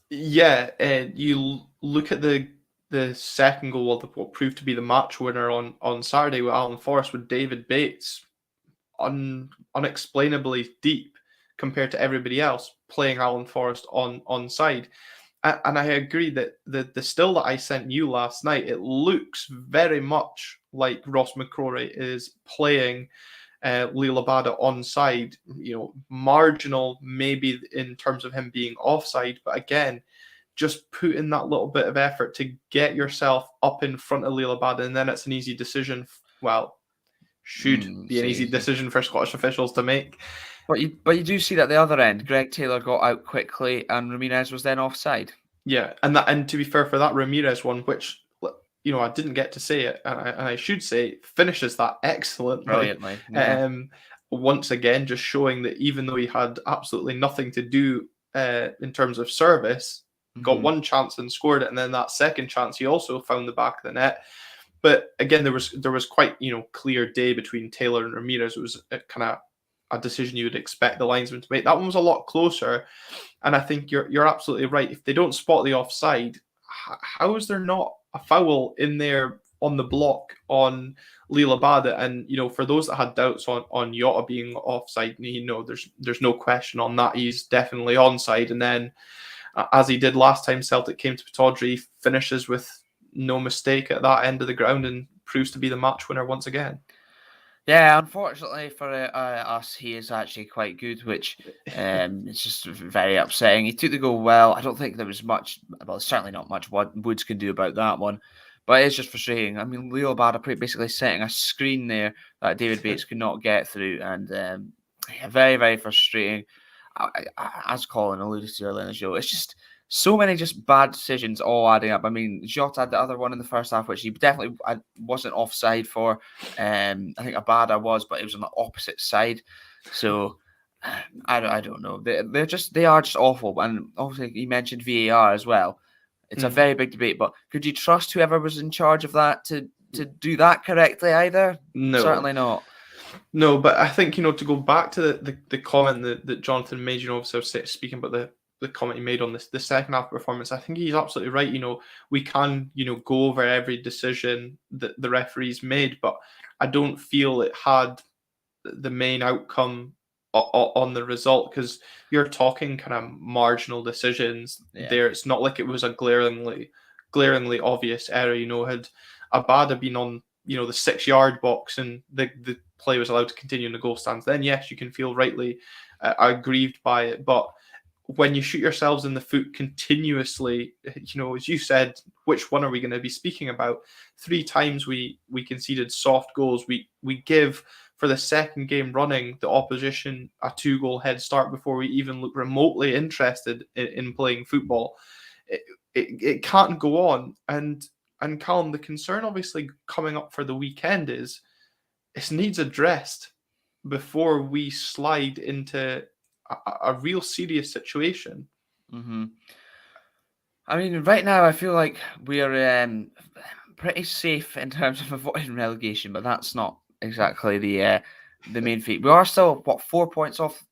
Yeah, you look at the second goal of what proved to be the match winner on Saturday with Alan Forrest, with David Bates unexplainably deep compared to everybody else playing Alan Forrest onside. And I agree that the still that I sent you last night, it looks very much like Ross McCrory is playing Lee Labada onside, marginal maybe in terms of him being offside, but again, just put in that little bit of effort to get yourself up in front of Lee Labada, and then it's an easy decision. Well, should be an easy decision for Scottish officials to make. But you do see that at the other end, Greg Taylor got out quickly, and Ramirez was then offside. Yeah, and to be fair, for that Ramirez one, which I didn't get to say it, and I should say, finishes that excellently. Brilliantly. Yeah. Once again, just showing that even though he had absolutely nothing to do in terms of service, got one chance and scored it, and then that second chance, he also found the back of the net. But again, there was quite clear day between Taylor and Ramirez. It was kind of a decision you would expect the linesman to make. That one was a lot closer, and I think you're absolutely right. If they don't spot the offside, how is there not a foul in there on the block on Lee Labada? And for those that had doubts on Jota being offside, there's no question on that. He's definitely onside. And then, as he did last time Celtic came to Pittodrie, he finishes with no mistake at that end of the ground and proves to be the match winner once again. Yeah, unfortunately for us, he is actually quite good, which it's just very upsetting. He took the goal well. I don't think there was much, well, certainly not much what Woods can do about that one, but it's just frustrating. I mean, Leo Bada basically setting a screen there that David Bates could not get through, and very, very frustrating. As Colin alluded to earlier in the show, it's just so many just bad decisions all adding up. I mean, Jota had the other one in the first half, which he definitely wasn't offside for. I think Abada was, but it was on the opposite side. So I don't know. They are just awful. And obviously, you mentioned VAR as well. It's a very big debate. But could you trust whoever was in charge of that to do that correctly either? No, certainly not. No, but I think to go back to the comment that Jonathan made. Obviously, I was speaking about the comment he made on the second half performance. I think he's absolutely right. We can go over every decision that the referees made, but I don't feel it had the main outcome on the result, because you're talking kind of marginal decisions there. It's not like it was a glaringly obvious error. Had Abada been on the 6-yard box and the play was allowed to continue in the goal stands, then yes, you can feel rightly aggrieved by it. But when you shoot yourselves in the foot continuously, as you said, which one are we going to be speaking about? 3 times we conceded soft goals. We give, for the second game running, the opposition a 2-goal head start before we even look remotely interested in playing football. It can't go on. And Callum, the concern obviously coming up for the weekend is it needs addressed before we slide into a real serious situation. Mm-hmm. I mean, right now I feel like we're pretty safe in terms of avoiding relegation, but that's not exactly the main feat. We are still 4 points off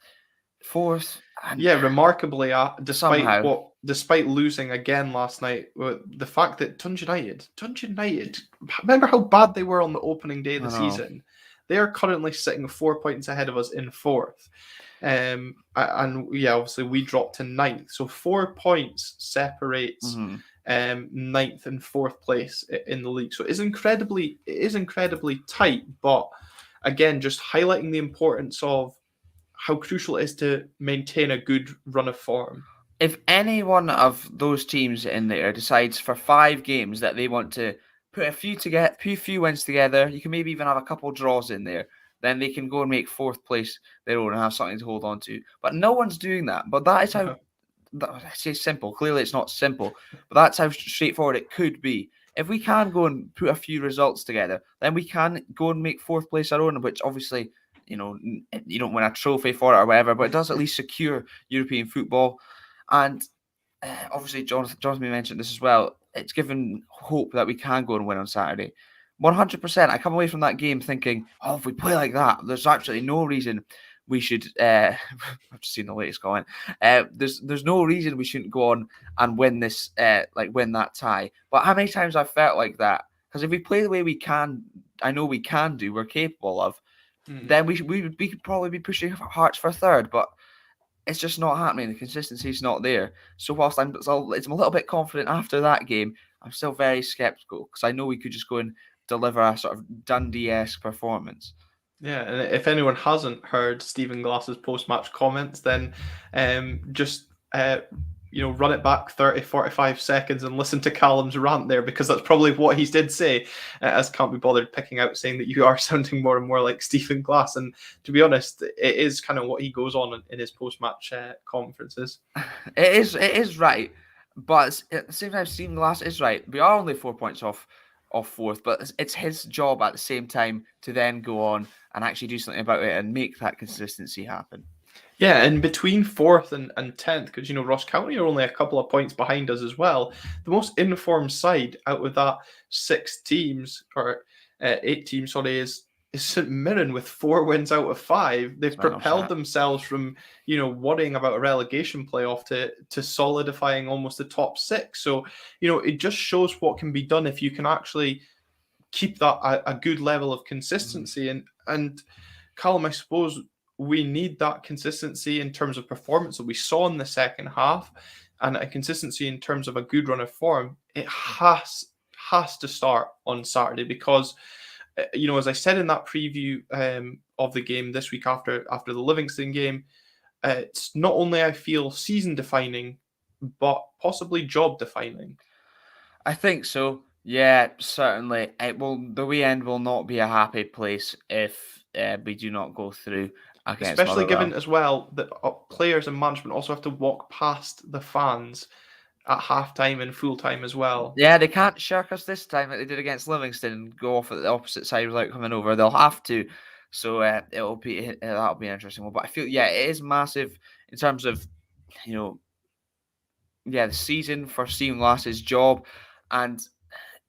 fourth. Remarkably, despite losing again last night, the fact that Dundee United, remember how bad they were on the opening day of the season? They are currently sitting 4 points ahead of us in fourth. Obviously we dropped to 9th, so 4 points separates 9th and 4th place in the league. So it is incredibly tight, but again, just highlighting the importance of how crucial it is to maintain a good run of form. If any one of those teams in there decides for 5 games that they want to put a few wins together, you can maybe even have a couple draws in there, then they can go and make 4th place their own and have something to hold on to. But no one's doing that. But that is how, I say simple. Clearly it's not simple, but that's how straightforward it could be. If we can go and put a few results together, then we can go and make 4th place our own, which obviously, you don't win a trophy for it or whatever, but it does at least secure European football. And obviously, Jonathan mentioned this as well. It's given hope that we can go and win on Saturday. 100%. I come away from that game thinking, if we play like that, there's absolutely no reason we should. I've just seen the latest comment. There's no reason we shouldn't go on and win this, win that tie. But how many times I've felt like that? Because if we play the way we can, I know we can do, we're capable of, then we could probably be pushing Hearts for 3rd. But it's just not happening. The consistency is not there. So whilst I'm a little bit confident after that game, I'm still very sceptical because I know we could just go and deliver a sort of Dundee-esque performance. Yeah, and if anyone hasn't heard Stephen Glass's post-match comments, then just run it back 30, 45 seconds and listen to Callum's rant there, because that's probably what he did say, as can't be bothered picking out, saying that you are sounding more and more like Stephen Glass. And to be honest, it is kind of what he goes on in his post-match conferences. It is right, but at the same time, Stephen Glass is right. We are only 4 points off fourth, but it's his job at the same time to then go on and actually do something about it and make that consistency happen. Yeah, and between 4th and 10th, because, Ross County are only a couple of points behind us as well, the most informed side out of that 6 teams, or 8 teams, sorry, is St Mirren with 4 wins out of 5. They've propelled themselves from, worrying about a relegation playoff to solidifying almost the top 6. So, it just shows what can be done if you can actually keep that a good level of consistency. And Callum, I suppose we need that consistency in terms of performance that we saw in the second half, and a consistency in terms of a good run of form. It has to start on Saturday, because as I said in that preview of the game this week after the Livingston game, it's not only, I feel, season defining, but possibly job defining. I think so. Yeah, certainly. The weekend will not be a happy place if we do not go through. Especially given as well that players and management also have to walk past the fans at half-time and full-time as well. Yeah, they can't shirk us this time like they did against Livingston and go off at the opposite side without coming over. They'll have to. So that'll be an interesting one. But I feel, it is massive in terms of, the season for Stephen Glass's job. And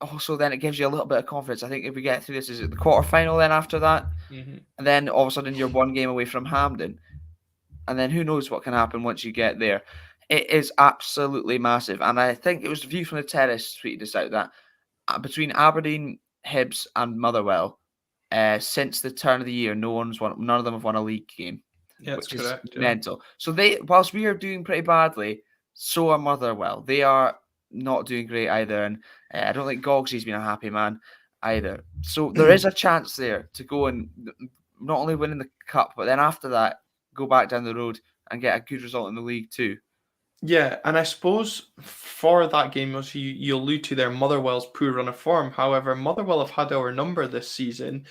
also then it gives you a little bit of confidence. I think if we get through this, is it the quarterfinal then after that? Mm-hmm. And then all of a sudden you're 1 game away from Hampden. And then who knows what can happen once you get there. It is absolutely massive. And I think it was the View from the Terrace tweeted this out that between Aberdeen, Hibs and Motherwell, since the turn of the year, none of them have won a league game. Yeah, which is correct, mental. So whilst we are doing pretty badly, so are Motherwell. They are not doing great either. And I don't think Gogsy's been a happy man either. So there is a chance there to go and not only win in the cup, but then after that, go back down the road and get a good result in the league too. Yeah, and I suppose for that game, as you allude to their Motherwell's poor run of form. However, Motherwell have had our number this season,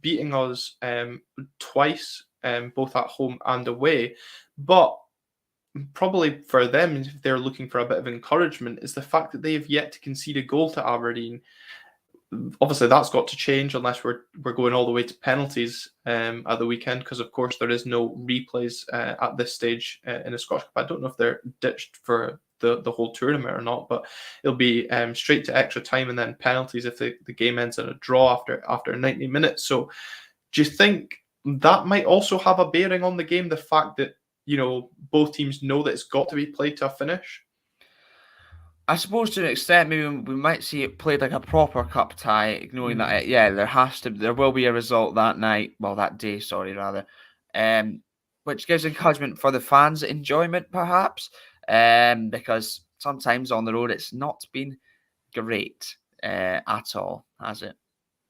beating us twice, both at home and away. But probably for them, if they're looking for a bit of encouragement, is the fact that they have yet to concede a goal to Aberdeen. Obviously, that's got to change unless we're going all the way to penalties at the weekend, because of course there is no replays at this stage in the Scottish Cup. I don't know if they're ditched for the whole tournament or not, but it'll be straight to extra time and then penalties if the game ends in a draw after 90 minutes. So do you think that might also have a bearing on the game, the fact that both teams know that it's got to be played to a finish? I suppose to an extent, maybe we might see it played like a proper cup tie, knowing that there will be a result that night, that day, rather, which gives encouragement for the fans' enjoyment, perhaps, because sometimes on the road it's not been great at all, has it?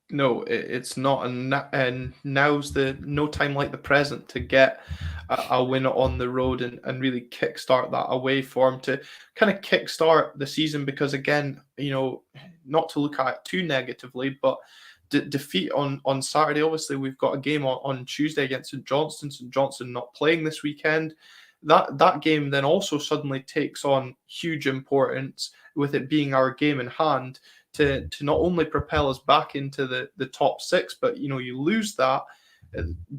No, it's not, and now's no time like the present to get a win on the road and really kickstart that away form to kind of kickstart the season, because again, not to look at it too negatively, but defeat on Saturday, obviously we've got a game on Tuesday against St Johnstone not playing this weekend. That game then also suddenly takes on huge importance, with it being our game in hand to not only propel us back into the top 6, but you lose that,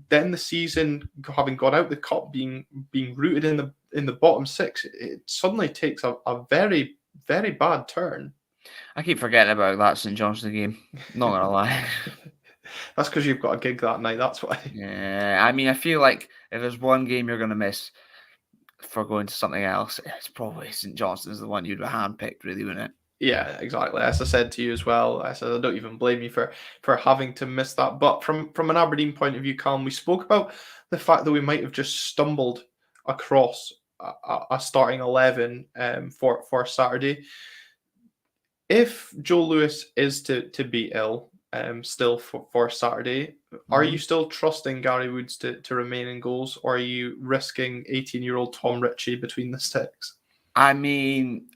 then the season, having got out the cup, being rooted in the bottom 6, it suddenly takes a very, very bad turn. I keep forgetting about that St Johnstone game, not gonna lie. That's because you've got a gig that night, that's why. Yeah, I mean, I feel like if there's one game you're gonna miss for going to something else, it's probably St Johnstone's the one you'd have handpicked, really, wouldn't it? Yeah, exactly. As I said to you as well, I said I don't even blame you for having to miss that. But from an Aberdeen point of view, Callum, we spoke about the fact that we might have just stumbled across a starting 11 for Saturday. if Joe Lewis is to be ill still for Saturday, are you still trusting Gary Woods to remain in goals, or are you risking 18-year-old Tom Ritchie between the sticks? I mean,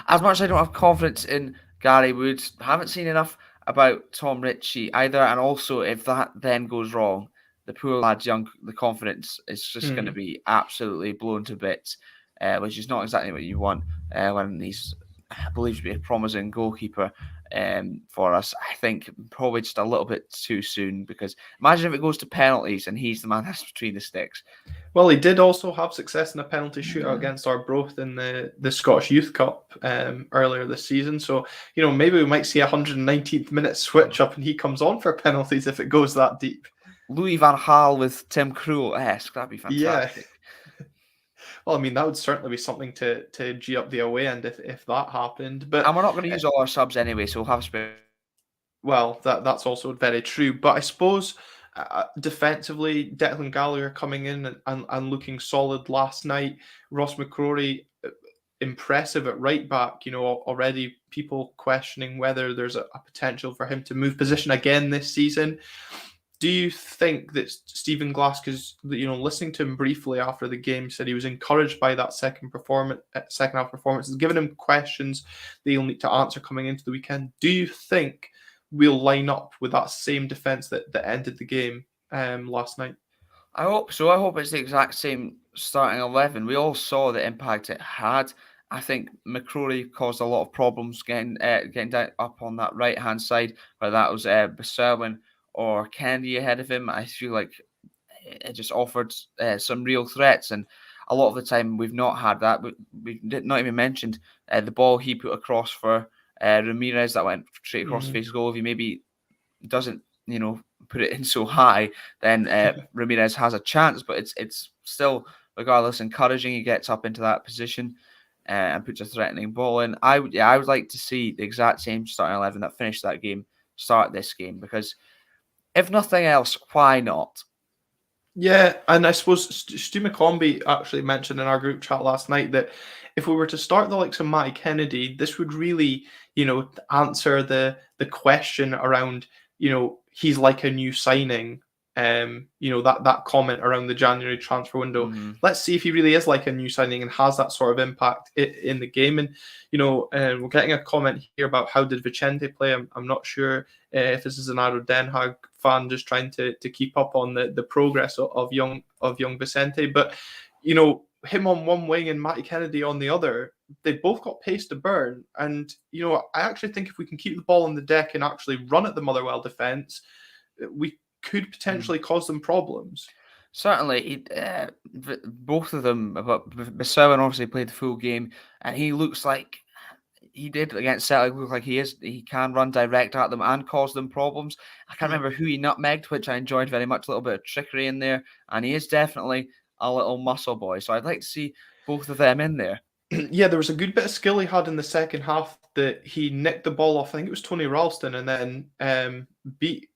as much as I don't have confidence in Gary Woods, I haven't seen enough about Tom Ritchie either. And also, if that then goes wrong, the poor lad's the confidence is just going to be absolutely blown to bits, which is not exactly what you want when he's believed to be a promising goalkeeper for us. I think probably just a little bit too soon, because imagine if it goes to penalties and he's the man that's between the sticks. Well, he did also have success in a penalty shootout against Arbroath in the Scottish Youth Cup earlier this season. So, maybe we might see a 119th minute switch up and he comes on for penalties if it goes that deep. Louis van Gaal with Tim Krul-esque. That'd be fantastic. Yeah. Well, I mean, that would certainly be something to G up the away end if that happened. But and we're not going to use all our subs anyway, so we'll have spare. Well, that's also very true. But I suppose defensively, Declan Gallagher coming in and looking solid last night. Ross McCrory, impressive at right back. Already people questioning whether there's a potential for him to move position again this season. Do you think that Stephen Glass, because listening to him briefly after the game, said he was encouraged by that second half performance, has given him questions that he'll need to answer coming into the weekend? Do you think we'll line up with that same defence that ended the game last night? I hope so. I hope it's the exact same starting 11. We all saw the impact it had. I think McCrory caused a lot of problems getting down up on that right hand side, whether that was Beserwin or Kennedy ahead of him. I feel like it just offered some real threats, and a lot of the time we've not had that. We've not even mentioned the ball he put across for Ramirez that went straight across the face of goal. If he maybe doesn't, put it in so high, then Ramirez has a chance. But it's still, regardless, encouraging. He gets up into that position and puts a threatening ball in. I would like to see the exact same starting 11 that finished that game start this game, because if nothing else, why not? Yeah, and I suppose Stu McCombie actually mentioned in our group chat last night that if we were to start the likes of Matty Kennedy, this would really, answer the question around, he's like a new signing. That comment around the January transfer window. Let's see if he really is like a new signing and has that sort of impact in the game. And we're getting a comment here about how did Vicente play. I'm not sure if this is an Aro Den Haag fan just trying to keep up on the progress of young Vicente, but him on one wing and Matty Kennedy on the other, they both got pace to burn. And I actually think if we can keep the ball on the deck and actually run at the Motherwell defence, we could potentially cause them problems. Certainly, both of them. But Beserwin obviously played the full game, and he looks like he did against Celtic. Look like he can run direct at them and cause them problems. I can't remember who he nutmegged, which I enjoyed very much. A little bit of trickery in there, and he is definitely a little muscle boy. So I'd like to see both of them in there. Yeah, there was a good bit of skill he had in the second half that he nicked the ball off. I think it was Tony Ralston, and then beat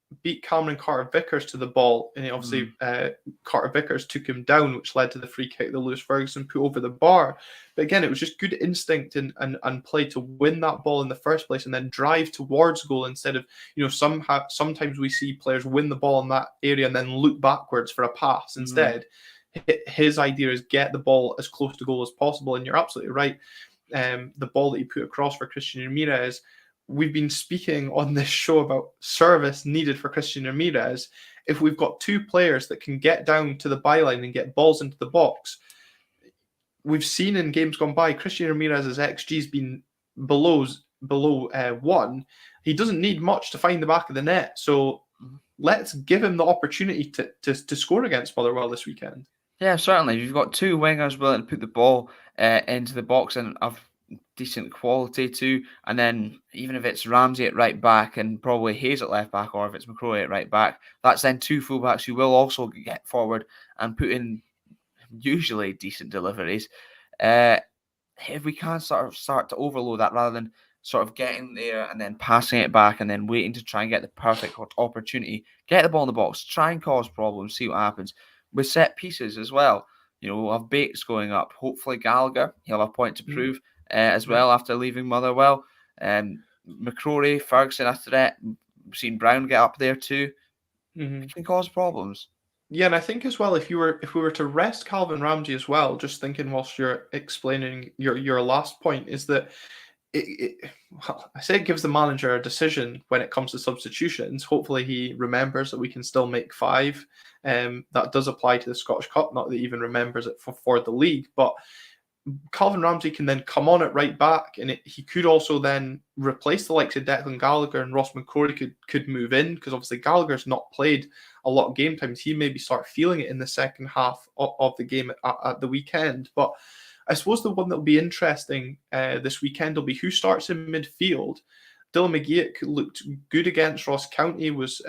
Cameron Carter-Vickers to the ball. And obviously Carter-Vickers took him down, which led to the free kick that Lewis Ferguson put over the bar. But again, it was just good instinct and play to win that ball in the first place and then drive towards goal instead of, sometimes we see players win the ball in that area and then look backwards for a pass. Instead, his idea is get the ball as close to goal as possible. And you're absolutely right. The ball that he put across for Christian Ramirez, we've been speaking on this show about service needed for Christian Ramirez. If we've got two players that can get down to the byline and get balls into the box, we've seen in games gone by, Christian Ramirez's XG's been below 1. He doesn't need much to find the back of the net. So let's give him the opportunity to score against Motherwell this weekend. Yeah, certainly. You've got two wingers willing to put the ball into the box and of decent quality too. And then even if it's Ramsay at right back and probably Hayes at left back, or if it's McCrory at right back, that's then two fullbacks who will also get forward and put in usually decent deliveries. If we can start to overload that rather than sort of getting there and then passing it back and then waiting to try and get the perfect opportunity, get the ball in the box, try and cause problems, see what happens. With set pieces as well, we'll have Bates going up. Hopefully Gallagher, he'll have a point to prove. as well after leaving Motherwell. McCrory, Ferguson after that. We've seen Brown get up there too. It can cause problems. Yeah, and I think as well, if we were to rest Calvin Ramsay as well, just thinking whilst you're explaining your last point, is that well, I say it gives the manager a decision when it comes to substitutions. Hopefully he remembers that we can still make 5. That does apply to the Scottish Cup, not that he even remembers it for the league, but Calvin Ramsay can then come on at right back, and he could also then replace the likes of Declan Gallagher, and Ross McCrory could move in, because obviously Gallagher's not played a lot of game times. He maybe start feeling it in the second half of the game at the weekend. But I suppose the one that will be interesting this weekend will be who starts in midfield. Dylan McGeoch looked good against Ross County, was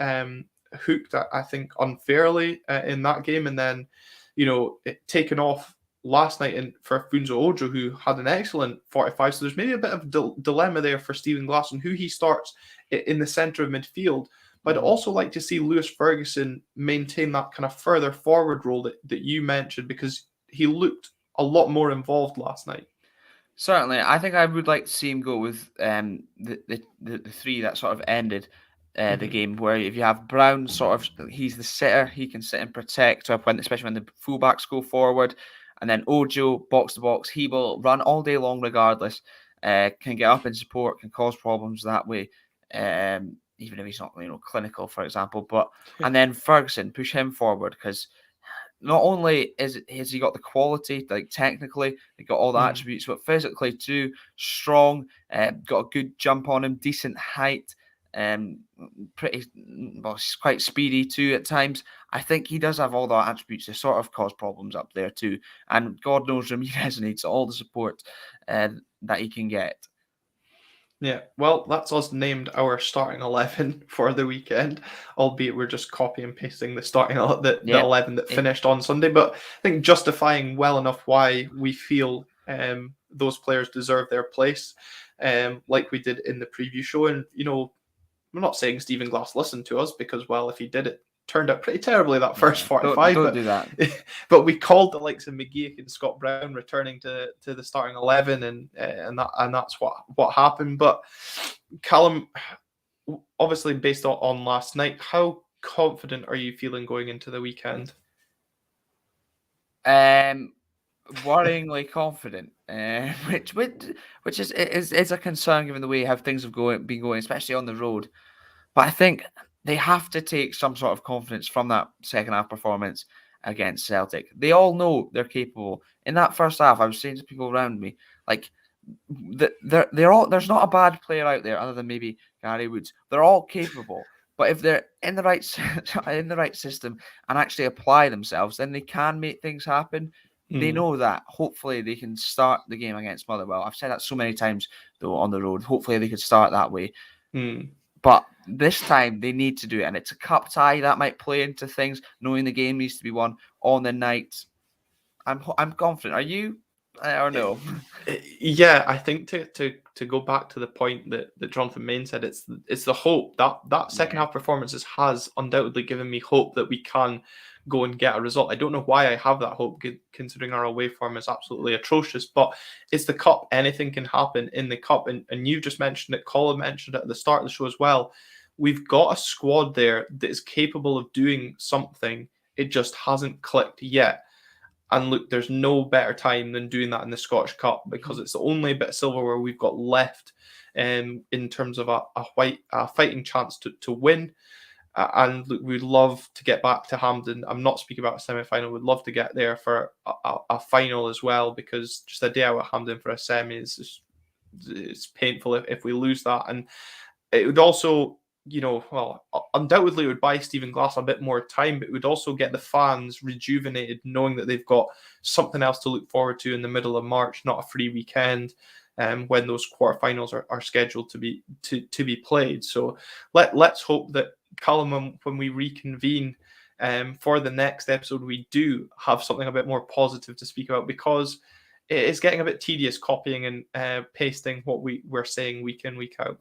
hooked, I think, unfairly in that game, and then taken off last night for Funso Ojo, who had an excellent 45. So there's maybe a bit of dilemma there for Stephen Glass on who he starts in the centre of midfield. But I'd also like to see Lewis Ferguson maintain that kind of further forward role that you mentioned, because he looked a lot more involved last night. Certainly. I think I would like to see him go with the 3 that sort of ended the game, where if you have Brown, he's the sitter, he can sit and protect, especially when the fullbacks go forward. And then Ojo, box to box, he will run all day long regardless, can get up in support, can cause problems that way, even if he's not clinical, for example. And then Ferguson, push him forward, because not only has he got the quality, like technically, he got all the attributes, but physically too, strong, got a good jump on him, decent height, he's quite speedy too at times. I think he does have all the attributes to sort of cause problems up there too. And God knows Ramirez needs all the support that he can get. Yeah, well, that's us named our starting 11 for the weekend, albeit we're just copy and pasting the starting the 11 that finished on Sunday. But I think justifying well enough why we feel those players deserve their place, like we did in the preview show. And I'm not saying Stephen Glass listened to us, because, well, if he did, it turned out pretty terribly that first 45. Don't do that. But we called the likes of McGeoch and Scott Brown returning to the starting 11, and that's what happened. But Callum, obviously based on last night, how confident are you feeling going into the weekend? Worryingly confident, which is a concern given the way how things have been going, especially on the road. But I think they have to take some sort of confidence from that second half performance against Celtic. They all know they're capable. In that first half, I was saying to people around me, like, they're all, there's not a bad player out there other than maybe Gary Woods. They're all capable. But if they're in the right system and actually apply themselves, then they can make things happen. They know that. Hopefully, they can start the game against Motherwell. I've said that so many times, though, on the road. Hopefully, they could start that way. But this time, they need to do it. And it's a cup tie that might play into things, knowing the game needs to be won on the night. I'm confident. Are you? Or no? Yeah, I think to go back to the point that Jonathan Main said, it's the hope. That second half performances has undoubtedly given me hope that we can go and get a result. I don't know why I have that hope, considering our away form is absolutely atrocious, but it's the cup. Anything can happen in the cup. And you just mentioned it, Colin mentioned it at the start of the show as well. We've got a squad there that is capable of doing something. It just hasn't clicked yet. And look, there's no better time than doing that in the Scottish Cup, because it's the only bit of silverware we've got left in terms of a fighting chance to win. And look, we'd love to get back to Hampden. I'm not speaking about a semi-final. We'd love to get there for a final as well, because just a day out at Hampden for a semi is it's painful if we lose that. And it would also, undoubtedly it would buy Stephen Glass a bit more time, but it would also get the fans rejuvenated, knowing that they've got something else to look forward to in the middle of March, not a free weekend, when those quarterfinals are scheduled to be played. So let's hope that, Callum, when we reconvene for the next episode, we do have something a bit more positive to speak about, because it is getting a bit tedious copying and pasting what we're saying week in, week out.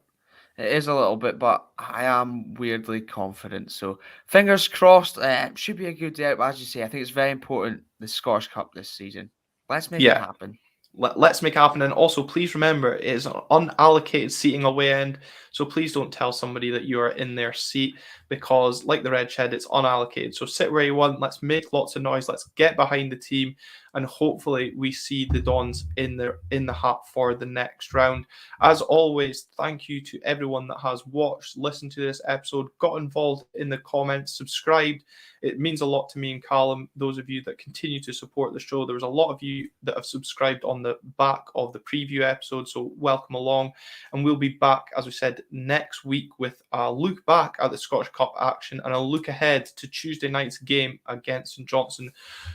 It is a little bit, but I am weirdly confident. So fingers crossed. Should be a good day out. But as you say, I think it's very important, the Scottish Cup this season. Let's make it happen. let's make it happen. And also, please remember, it is an unallocated seating away end. So please don't tell somebody that you are in their seat, because like the Red Shed, it's unallocated. So sit where you want. Let's make lots of noise. Let's get behind the team. And hopefully we see the Dons in the hat for the next round. As always, thank you to everyone that has watched, listened to this episode, got involved in the comments, subscribed. It means a lot to me and Callum, those of you that continue to support the show. There was a lot of you that have subscribed on the back of the preview episode, so welcome along. And we'll be back, as we said, next week with a look back at the Scottish Cup action and a look ahead to Tuesday night's game against St Johnstone.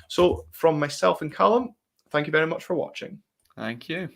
So from myself and Callum, thank you very much for watching. Thank you.